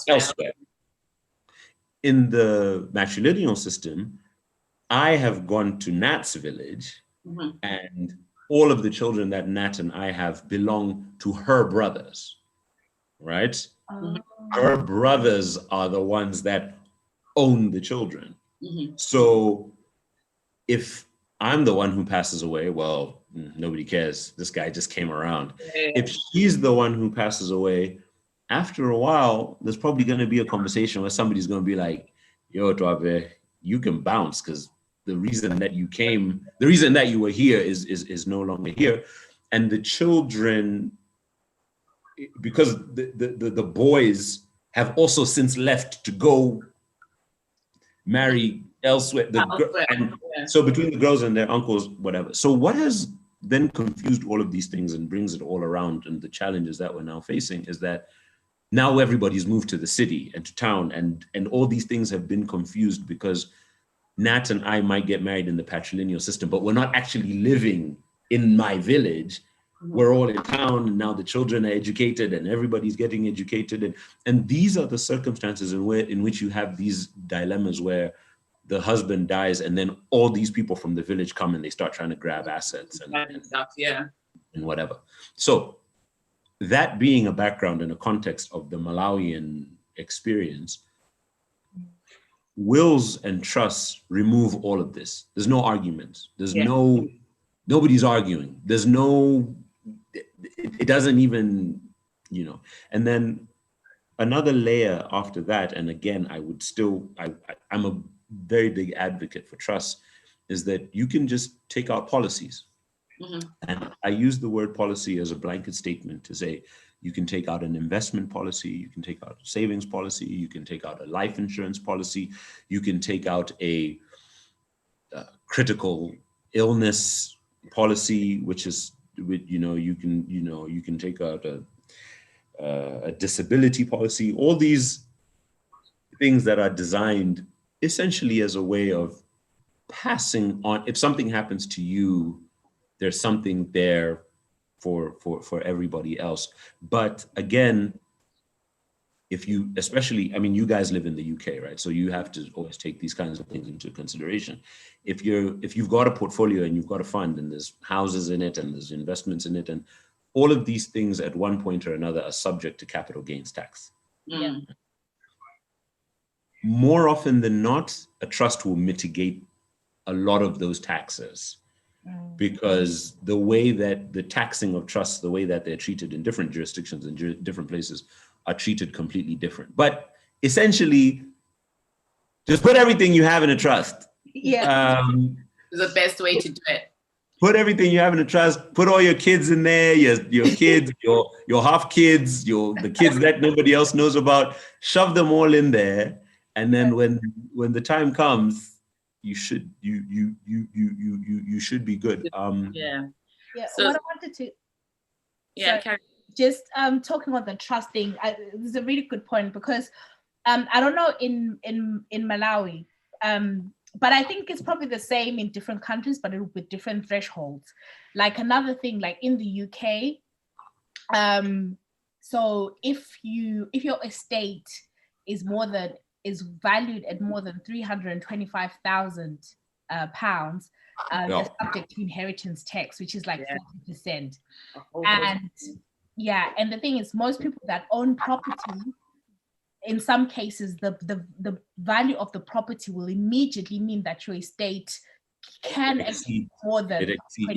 elsewhere. In the matrilineal system, I have gone to Nat's village, and all of the children that Nat and I have belong to her brothers, right? Her brothers are the ones that own the children. So if I'm the one who passes away, well, nobody cares. This guy just came around. If she's the one who passes away, after a while, there's probably going to be a conversation where somebody's going to be like, yo, Twape, you can bounce, because the reason that you were here is no longer here. And the children, because the boys have also since left to go marry elsewhere. So between the girls and their uncles, whatever. So what has then confused all of these things and brings it all around, and the challenges that we're now facing, is that now everybody's moved to the city and to town, and all these things have been confused because Nat and I might get married in the patrilineal system, but we're not actually living in my village. We're all in town, and now the children are educated and everybody's getting educated. And these are the circumstances in which you have these dilemmas where the husband dies and then all these people from the village come and they start trying to grab assets and stuff, and whatever. So that being a background and a context of the Malawian experience, wills and trusts remove all of this. There's no argument. Nobody's arguing. There's no, it doesn't even, and then another layer after that. And again, I'm a very big advocate for trusts is that you can just take out policies. And I use the word policy as a blanket statement to say you can take out an investment policy, you can take out a savings policy, you can take out a life insurance policy, you can take out a critical illness policy, which is, you can take out a disability policy, all these things that are designed essentially as a way of passing on. If something happens to you, there's something there for everybody else. But again, if you, especially, I mean, you guys live in the UK, right? So you have to always take these kinds of things into consideration. If you've got a portfolio and you've got a fund and there's houses in it and there's investments in it, and all of these things at one point or another are subject to capital gains tax. Yeah. More often than not, a trust will mitigate a lot of those taxes, because the way that the taxing of trusts, the way that they're treated in different jurisdictions and different places are treated completely different. But essentially, just put everything you have in a trust. Yeah. Is the best way to do it. Put everything you have in a trust. Put all your kids in there. Your kids, your half kids, the kids that nobody else knows about. Shove them all in there, and then when the time comes, you should be good. Yeah. So, what I wanted to. Yeah. So, just talking about the trust thing, this is a really good point, because I don't know in Malawi, but I think it's probably the same in different countries, but with different thresholds. Like another thing, like in the UK, so if your estate is valued at more than £325,000, you're subject to inheritance tax, which is like 40%. And the thing is, most people that own property, in some cases, the value of the property will immediately mean that your estate can exceed more than it exceeds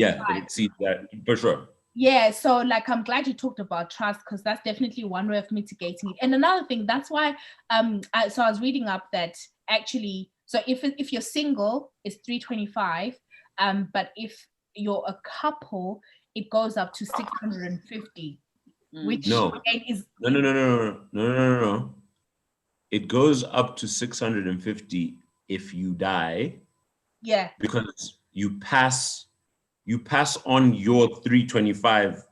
that for sure. Yeah, so like I'm glad you talked about trust, because that's definitely one way of mitigating it. And another thing, that's why so I was reading up that actually, so if you're single, it's 325, but if you're a couple, it goes up to 650, which is no. It goes up to 650 if you die. Yeah. Because you pass on your 325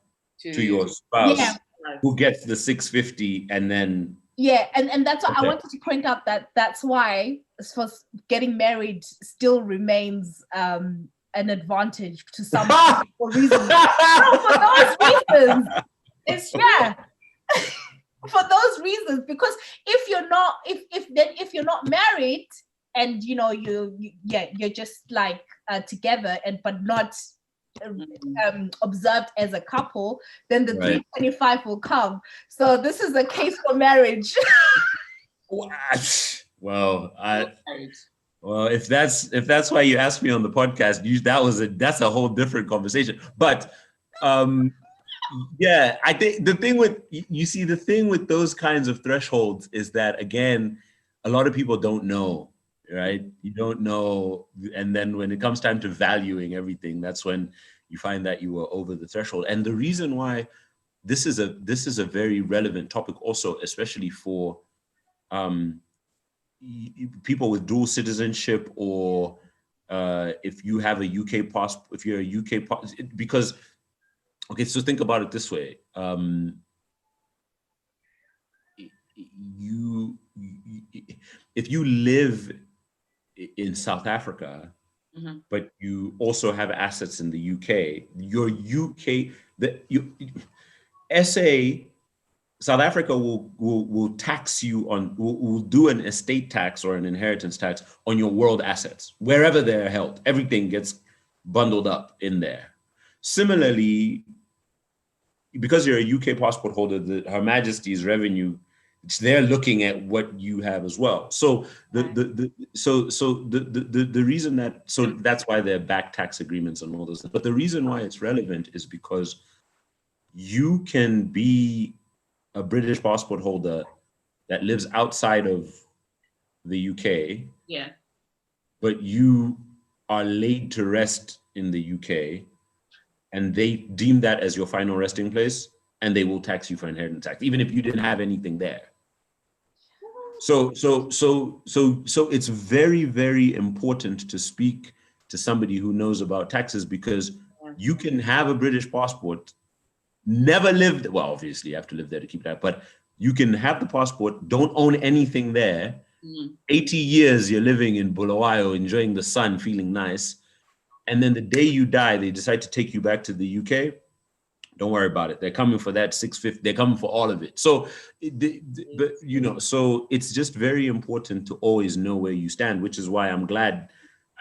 to your spouse, who gets the 650, and then and that's why I wanted to point out that's why for getting married still remains an advantage to some for reasons. For those reasons, it's for those reasons, because if you're not married and you're just like together but not observed as a couple, then the 325 will come. So this is a case for marriage. Well, if that's why you asked me on the podcast, that's a whole different conversation. But I think the thing with those kinds of thresholds is that, again, a lot of people don't know, right? You don't know, and then when it comes time to valuing everything, that's when you find that you were over the threshold. And the reason why this is a very relevant topic also, especially for people with dual citizenship, or if you have a UK passport, if you're a UK passport, because so think about it this way. If you live in South Africa, but you also have assets in the UK, South Africa will tax you will do an estate tax or an inheritance tax on your world assets, wherever they're held. Everything gets bundled up in there. Similarly, because you're a UK passport holder, Her Majesty's revenue, they're looking at what you have as well. So the reason that's why there are back tax agreements and all those things. But the reason why it's relevant is because you can be a British passport holder that lives outside of the UK. Yeah. but you are laid to rest in the UK, and they deem that as your final resting place, and they will tax you for inheritance tax, even if you didn't have anything there. So it's very, very important to speak to somebody who knows about taxes, because you can have a British passport, never lived, well, obviously you have to live there to keep that, but you can have the passport, don't own anything there. 80 years you're living in Bulawayo, enjoying the sun, feeling nice. And then the day you die, they decide to take you back to the UK. Don't worry about it. They're coming for that 650. They're coming for all of it. So, but you know, so it's just very important to always know where you stand, which is why I'm glad.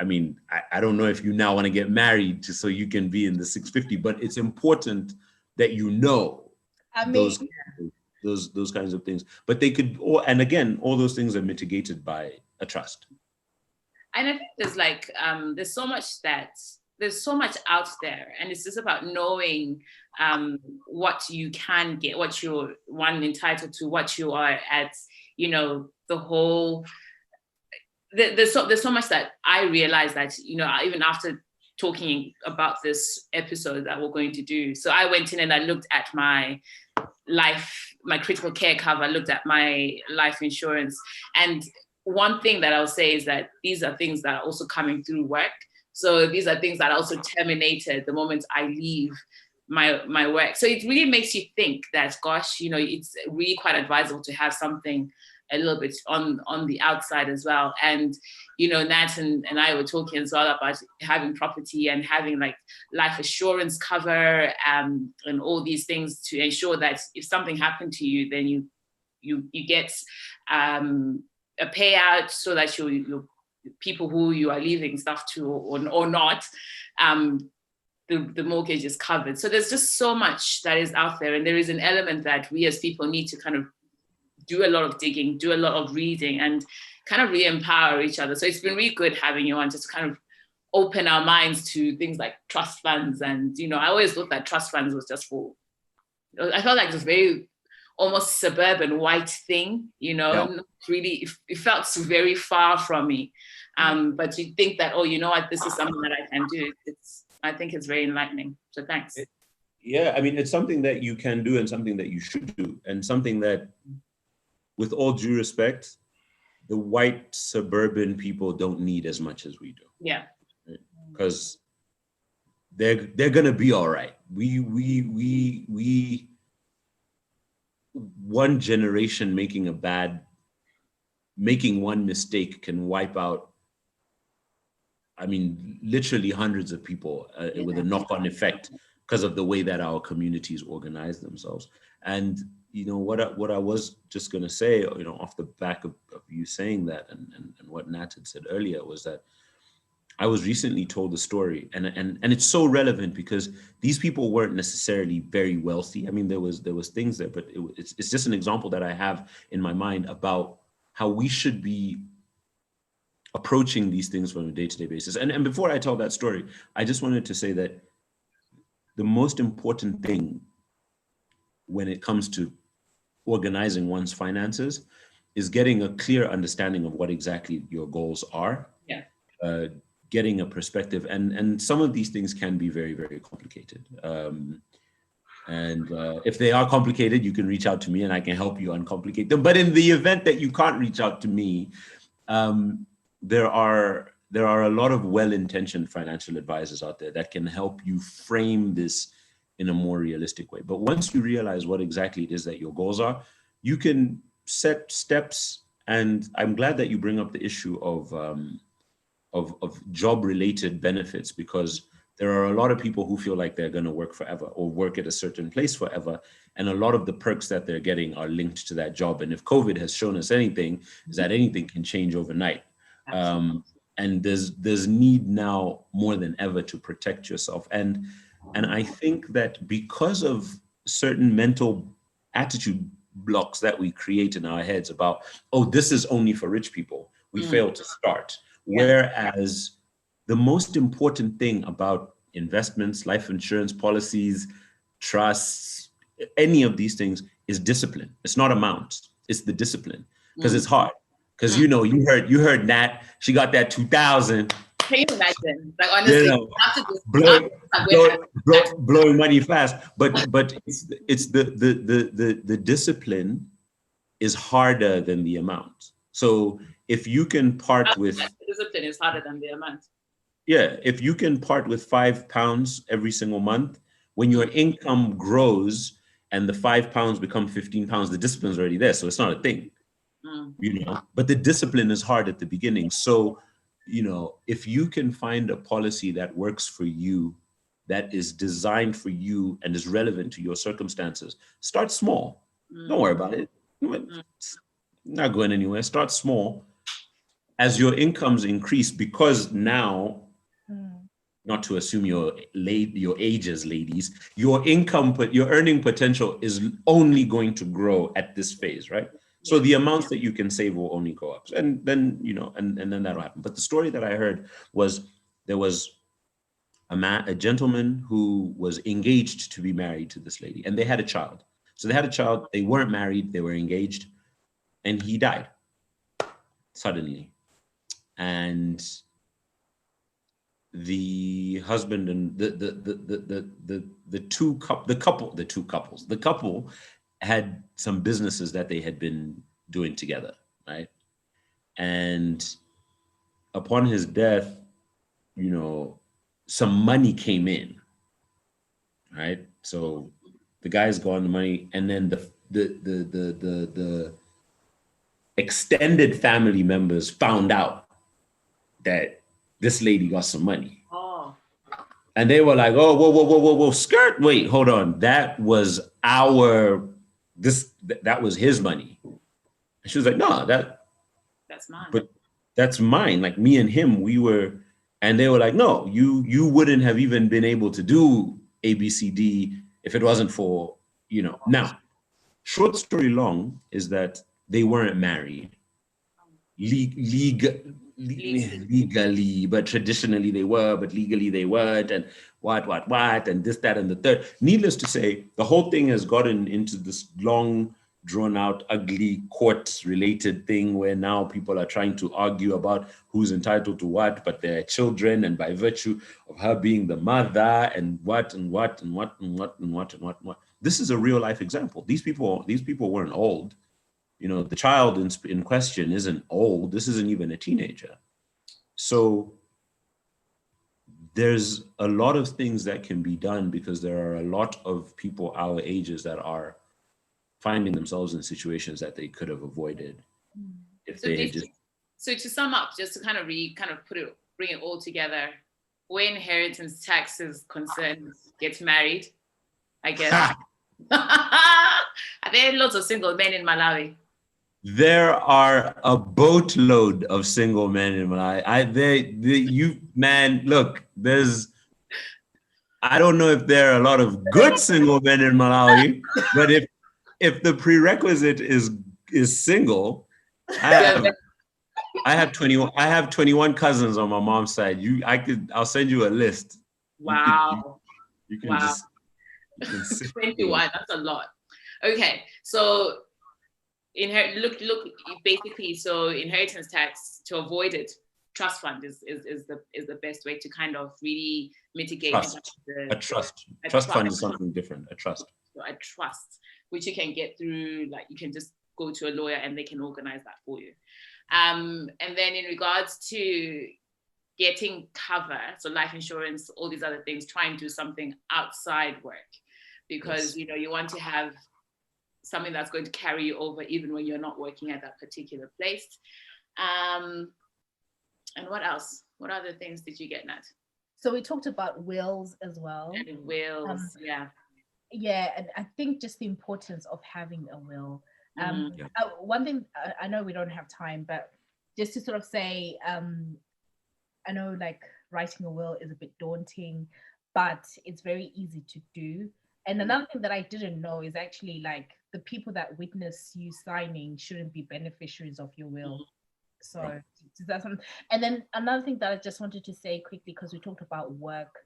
I mean, I don't know if you now want to get married so you can be in the 650, but it's important that you know those kinds of things. But they could, and again, all those things are mitigated by a trust. And I think there's like, there's so much out there, and it's just about knowing what you can get, what you're entitled to, what you are at, you know, the whole, there's so much that I realized that, you know, even after talking about this episode that we're going to do. So I went in and I looked at my critical care cover, looked at my life insurance. And one thing that I'll say is that these are things that are also coming through work. So these are things that are also terminated the moment I leave my work. So it really makes you think that, gosh, you know, it's really quite advisable to have something a little bit on the outside as well. And, you know, Nat and I were talking as well about having property and having like life assurance cover and all these things to ensure that if something happened to you, then you get a payout so that your people who you are leaving stuff to or not, the mortgage is covered. So there's just so much that is out there. And there is an element that we as people need to kind of do a lot of digging, do a lot of reading, and kind of re-empower each other. So it's been really good having you on, just to kind of open our minds to things like trust funds. And, you know, I always thought that trust funds was just for, I felt like it was very almost suburban white thing, you know, Not really, it felt very far from me. But you think that, oh, you know what, this is something that I can do. I think it's very enlightening. So thanks. Yeah, I mean, it's something that you can do and something that you should do, and something that, with all due respect, the white suburban people don't need as much as we do. Yeah. Because they're gonna be all right. We one generation making one mistake can wipe out, I mean, literally hundreds of people with a knock-on effect because of the way that our communities organize themselves. And you know what I was just going to say, you know, off the back of you saying that and what Nat had said earlier, was that I was recently told a story, and it's so relevant because these people weren't necessarily very wealthy. I mean, there was things there, but it's just an example that I have in my mind about how we should be approaching these things from a day-to-day basis. And before I tell that story, I just wanted to say that the most important thing when it comes to organizing one's finances is getting a clear understanding of what exactly your goals are. Yeah. Getting a perspective, and some of these things can be very, very complicated. And if they are complicated, you can reach out to me and I can help you uncomplicate them. But in the event that you can't reach out to me, there are a lot of well-intentioned financial advisors out there that can help you frame this in a more realistic way. But once you realize what exactly it is that your goals are, you can set steps. And I'm glad that you bring up the issue of job-related benefits, because there are a lot of people who feel like they're going to work forever or work at a certain place forever. And a lot of the perks that they're getting are linked to that job. And if COVID has shown us anything, is that anything can change overnight. And there's need now more than ever to protect yourself. And I think that because of certain mental attitude blocks that we create in our heads about, oh, this is only for rich people, we fail to start. Whereas the most important thing about investments, life insurance policies, trusts, any of these things is discipline. It's not amount, it's the discipline, because it's hard. Because you heard Nat, she got that 2,000. Can you imagine? Like honestly, blowing money fast. But it's the discipline is harder than the amount. So if you can part with the discipline is harder than the amount. Yeah, if you can part with £5 every single month, when your income grows and the £5 become £15, the discipline's already there. So it's not a thing. But the discipline is hard at the beginning. So, if you can find a policy that works for you, that is designed for you and is relevant to your circumstances, start small. Don't worry about it. It's not going anywhere. Start small. As your incomes increase, because now, not to assume your ages, ladies, your earning potential is only going to grow at this phase, right? So the amounts that you can save will only go up, and then and then that'll happen. But the story that I heard was there was a gentleman who was engaged to be married to this lady, and they had a child. So they had a child. They weren't married. They were engaged, and he died suddenly, and the husband and the couple had some businesses that they had been doing together, right? And upon his death, some money came in, right? So the guy's gone, the money, and then the extended family members found out that this lady got some money. Oh. And they were like, oh, whoa, skirt. Wait, hold on. That was that was his money. And she was like, no, that's mine. But that's mine. Like me and him, we were, and they were like, no, you wouldn't have even been able to do ABCD if it wasn't for, Now, short story long is that they weren't married. Legally, but traditionally they were, but legally they weren't, and what, and this, that, and the third. Needless to say, the whole thing has gotten into this long, drawn-out, ugly court-related thing where now people are trying to argue about who's entitled to what, but they're children, and by virtue of her being the mother, and what. This is a real-life example. These people weren't old. The child in question isn't old. This isn't even a teenager. So there's a lot of things that can be done because there are a lot of people our ages that are finding themselves in situations that they could have avoided if they had just. So to sum up, just to kind of bring it all together, where inheritance tax is concerned, get married, I guess. Are there lots of single men in Malawi? There are a boatload of single men in Malawi. I don't know if there are a lot of good single men in Malawi, but if the prerequisite is single, I have 21 cousins on my mom's side. I'll send you a list. Wow. You can 21, that's a lot. Okay, so inheritance tax, to avoid it, trust fund is the best way to kind of really mitigate a trust fund is something different. A trust, which you can get through, like you can just go to a lawyer and they can organize that for you. And then in regards to getting cover, so life insurance, all these other things, try and do something outside work, because you want to have something that's going to carry you over even when you're not working at that particular place. And what else? What other things did you get, Nat? So we talked about wills as well. And wills, yeah. Yeah, and I think just the importance of having a will. One thing, I know we don't have time, but just to sort of say, I know like writing a will is a bit daunting, but it's very easy to do. And another thing that I didn't know is actually like the people that witness you signing shouldn't be beneficiaries of your will. So that's something. And then another thing that I just wanted to say quickly, because we talked about work,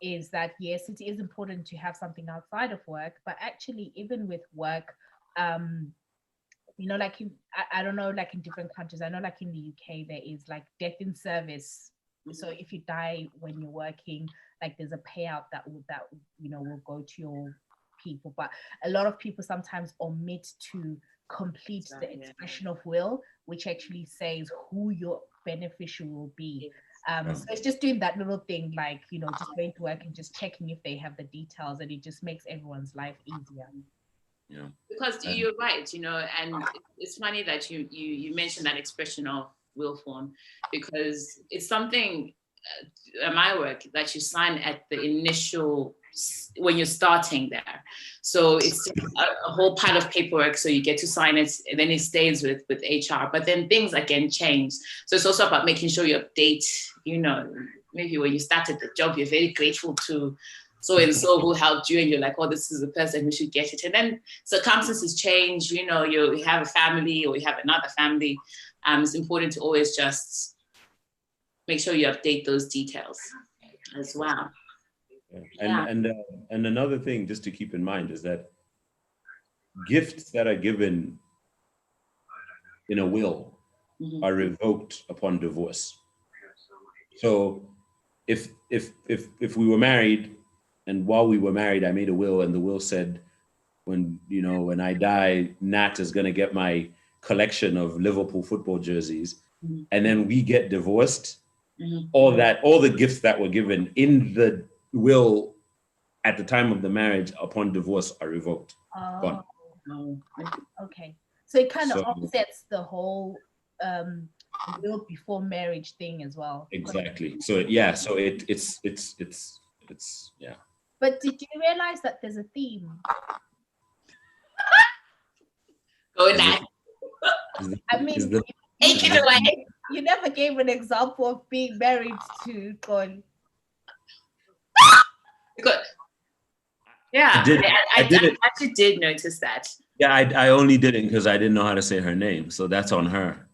is that yes, it is important to have something outside of work, but actually even with work, you know, like I don't know, like in different countries, I know like in the UK there is like death in service. So if you die when you're working, like there's a payout that you know will go to your people. But a lot of people sometimes omit to complete the expression of will, which actually says who your beneficiary will be. So it's just doing that little thing, like, you know, just going to work and just checking if they have the details, and it just makes everyone's life easier. Yeah. Because you're right, you know, and it's funny that you mentioned that expression of will form, because it's something at my work that you sign at the initial, when you're starting there. So it's a whole pile of paperwork, so you get to sign it, and then it stays with HR. But then things again change. So it's also about making sure you update, you know, maybe when you started the job, you're very grateful to so and so who helped you, and you're like, oh, this is the person who should get it. And then circumstances change, you know, you have a family or you have another family. It's important to always just make sure you update those details as well. And another thing just to keep in mind is that gifts that are given in a will are revoked upon divorce. So if we were married, and while we were married, I made a will, and the will said, when I die, Nat is going to get my collection of Liverpool football jerseys, and then we get divorced, all the gifts that were given in the will at the time of the marriage upon divorce are revoked. Gone. Okay. So it kind of offsets the whole will before marriage thing as well. Exactly. So yeah, so it's yeah. But did you realize that there's a theme? Go Nat. I mean, take it away. You never gave an example of being married to God. Good. Yeah, I actually did notice that. Yeah, I only did it because I didn't know how to say her name, so that's on her.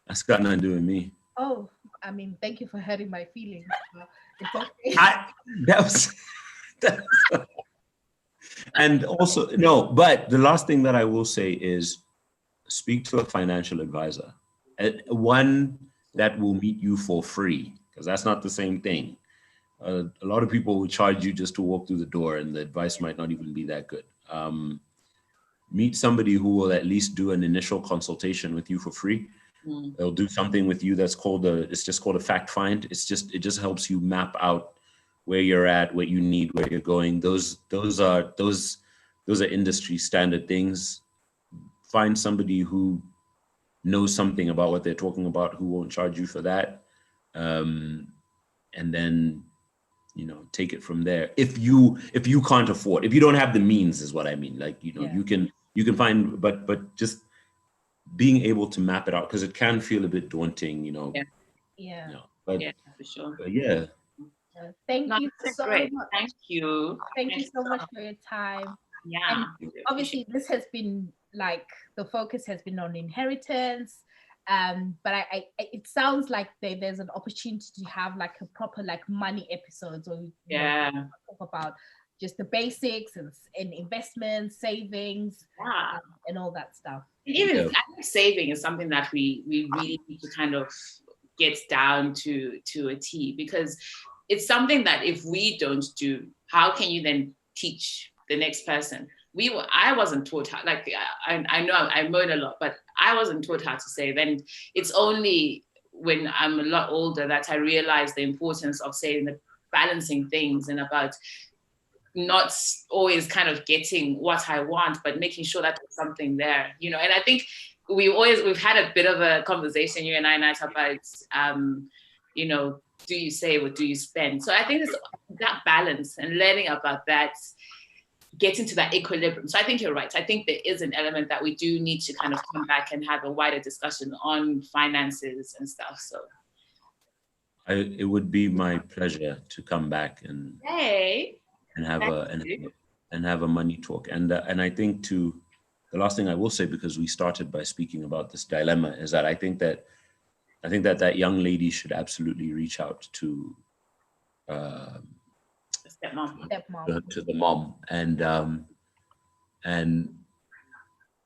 That's got nothing to do with me. Oh, I mean, thank you for hurting my feelings. It's okay. That was and also no, but the last thing that I will say is speak to a financial advisor, one that will meet you for free, because that's not the same thing. A lot of people will charge you just to walk through the door, and the advice might not even be that good. Meet somebody who will at least do an initial consultation with you for free. They'll do something with you that's called it's just called a fact find. It just helps you map out where you're at, what you need, where you're going. Those are industry standard things. Find somebody who knows something about what they're talking about, who won't charge you for that, and then take it from there. If you can't afford, if you don't have the means, is what I mean. Like you can find, but just being able to map it out, because it can feel a bit daunting, Yeah. But yeah, for sure. But yeah. Thank you so much. Thank you. Thank you so much for your time. Yeah. And obviously, this has been like the focus has been on inheritance. But it sounds like there's an opportunity to have like a proper like money episodes, or talk about just the basics and investments, savings, and all that stuff. Even I think saving is something that we really need to kind of get down to a T, because it's something that if we don't do, how can you then teach the next person? I wasn't taught how, like, I know I moan a lot, but I wasn't taught how to save. And it's only when I'm a lot older that I realized the importance of saving, the balancing things, and about not always kind of getting what I want, but making sure that there's something there, And I think we've had a bit of a conversation, you and I, Nat, about, do you save or do you spend? So I think it's that balance and learning about that, getting to that equilibrium. So I think you're right. I think there is an element that we do need to kind of come back and have a wider discussion on finances and stuff. So it would be my pleasure to come back and have a money talk. And I think the last thing I will say, because we started by speaking about this dilemma, is that I think that young lady should absolutely reach out to Stepmom. to the mom, and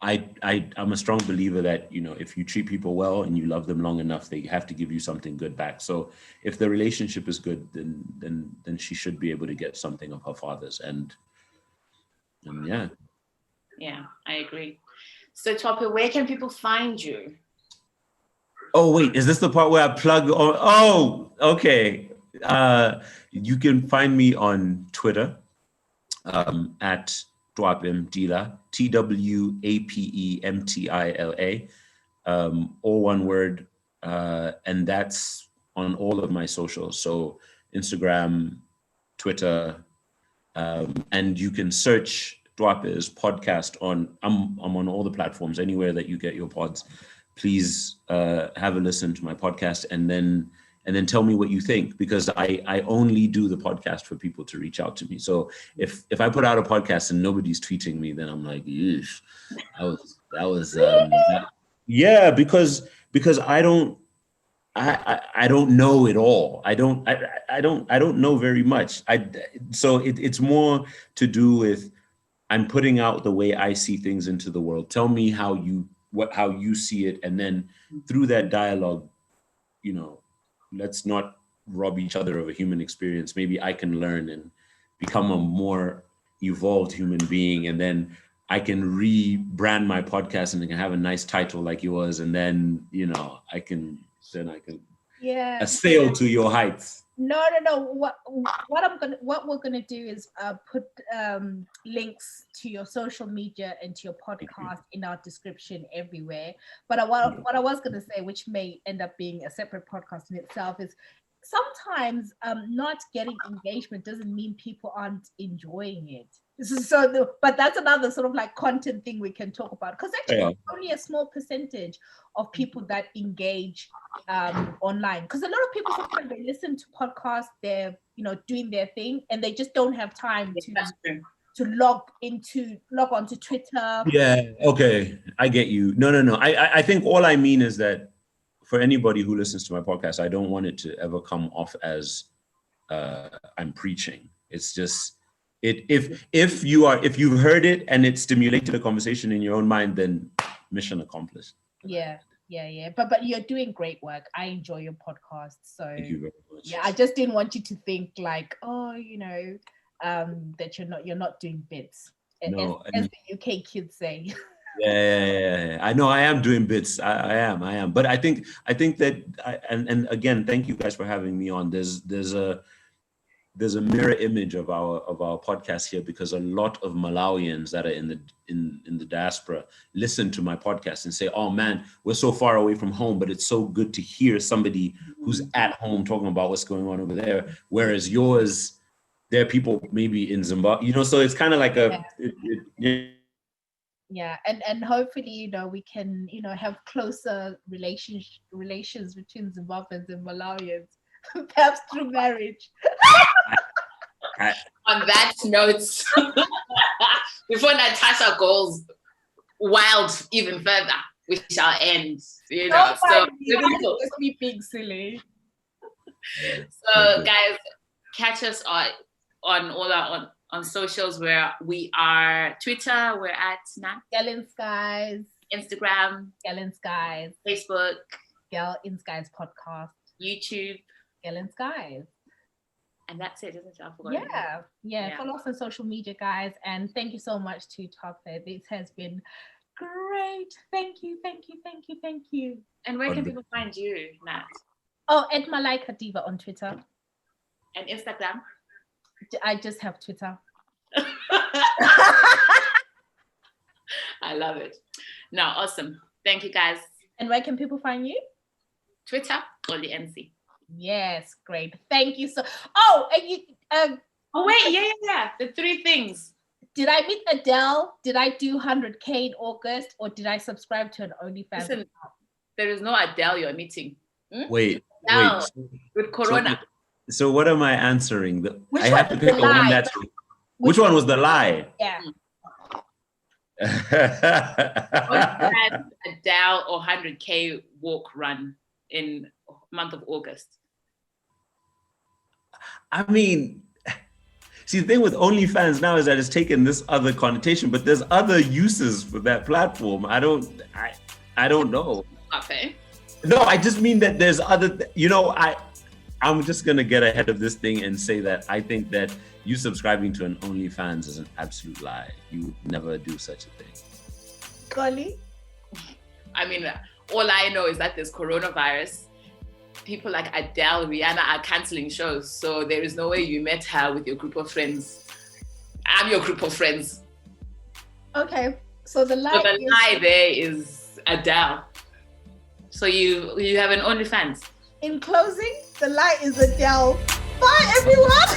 I'm a strong believer that, you know, if you treat people well and you love them long enough, they have to give you something good back. So if the relationship is good, then she should be able to get something of her father's. And yeah. Yeah, I agree. So Twape, where can people find you? Oh wait, is this the part where I plug? Oh, okay. You can find me on Twitter at Twape Mtila, TWAPE MTILA, all one word, and that's on all of my socials. So Instagram, Twitter, and you can search Twape's podcast on. I'm on all the platforms, anywhere that you get your pods. Please have a listen to my podcast, and then tell me what you think, because I only do the podcast for people to reach out to me. So if I put out a podcast and nobody's tweeting me, then I'm like, that was yeah, because I don't know it all. I don't know very much. So it's more to do with, I'm putting out the way I see things into the world. Tell me how you see it, and then through that dialogue, you know, let's not rob each other of a human experience. Maybe I can learn and become a more evolved human being, and then I can rebrand my podcast and I can have a nice title like yours, and then, you know, I can assail to your heights. No. What we're gonna do is put links to your social media and to your podcast in our description everywhere. But what I was gonna say, which may end up being a separate podcast in itself, is sometimes not getting engagement doesn't mean people aren't enjoying it. But that's another sort of like content thing we can talk about, because actually only a small percentage of people that engage online, because a lot of people sometimes they listen to podcasts, they're, you know, doing their thing, and they just don't have time to log onto Twitter. Yeah, okay, I get you. No. I think all I mean is that for anybody who listens to my podcast, I don't want it to ever come off as I'm preaching. It's just if you've heard it and it stimulated a conversation in your own mind, then mission accomplished. Yeah. But you're doing great work. I enjoy your podcast. So thank you very much. Yeah, I just didn't want you to think like, oh, you know, that you're not doing bits. No, as the UK kids say. Yeah. I know I am doing bits. I am. But I think that and again, thank you guys for having me on. There's a mirror image of our podcast here, because a lot of Malawians that are in the diaspora listen to my podcast and say, oh man, we're so far away from home, but it's so good to hear somebody who's at home talking about what's going on over there. Whereas yours, there are people maybe in Zimbabwe, you know, so it's kind of like yeah, and hopefully, you know, we can, you know, have closer relations between Zimbabweans and Malawians, perhaps through marriage. On that note, before Natasha goes wild even further, we shall end. You know, let's be big silly. So, guys, catch us on all our on socials, where we are Twitter, we're at Nat Girl in Skies, Instagram, Girl in Skies, Facebook, Girl in Skies podcast, YouTube, Girl in Skies. And that's it, isn't it? I forgot. Yeah. Follow us on social media, guys. And thank you so much to Twape. This has been great. Thank you. And where can people find you, Nat? Oh, at Malaika Diva on Twitter. And Instagram? I just have Twitter. I love it. No, awesome. Thank you, guys. And where can people find you? Twitter or the NC. Yes, great. Thank you so. Oh, and you. Oh wait, yeah. The 3 things. Did I meet Adele? Did I do 100K in August, or did I subscribe to an OnlyFans? Listen, there is no Adele you're meeting. Wait. With Corona. So what am I answering? I have to pick the one that's. Which one was the lie? Yeah. Adele or 100K walk run in month of August? I mean, See, the thing with OnlyFans now is that it's taken this other connotation, but there's other uses for that platform. I don't know. Okay. No, I just mean that there's other, I'm just going to get ahead of this thing and say that I think that you subscribing to an OnlyFans is an absolute lie. You would never do such a thing. Xolie? I mean, all I know is that there's coronavirus. People like Adele, Rihanna are canceling shows. So there is no way you met her with your group of friends. I'm your group of friends. Okay. So the lie, lie there is Adele. So you have an OnlyFans. In closing, the lie is Adele. Bye, everyone.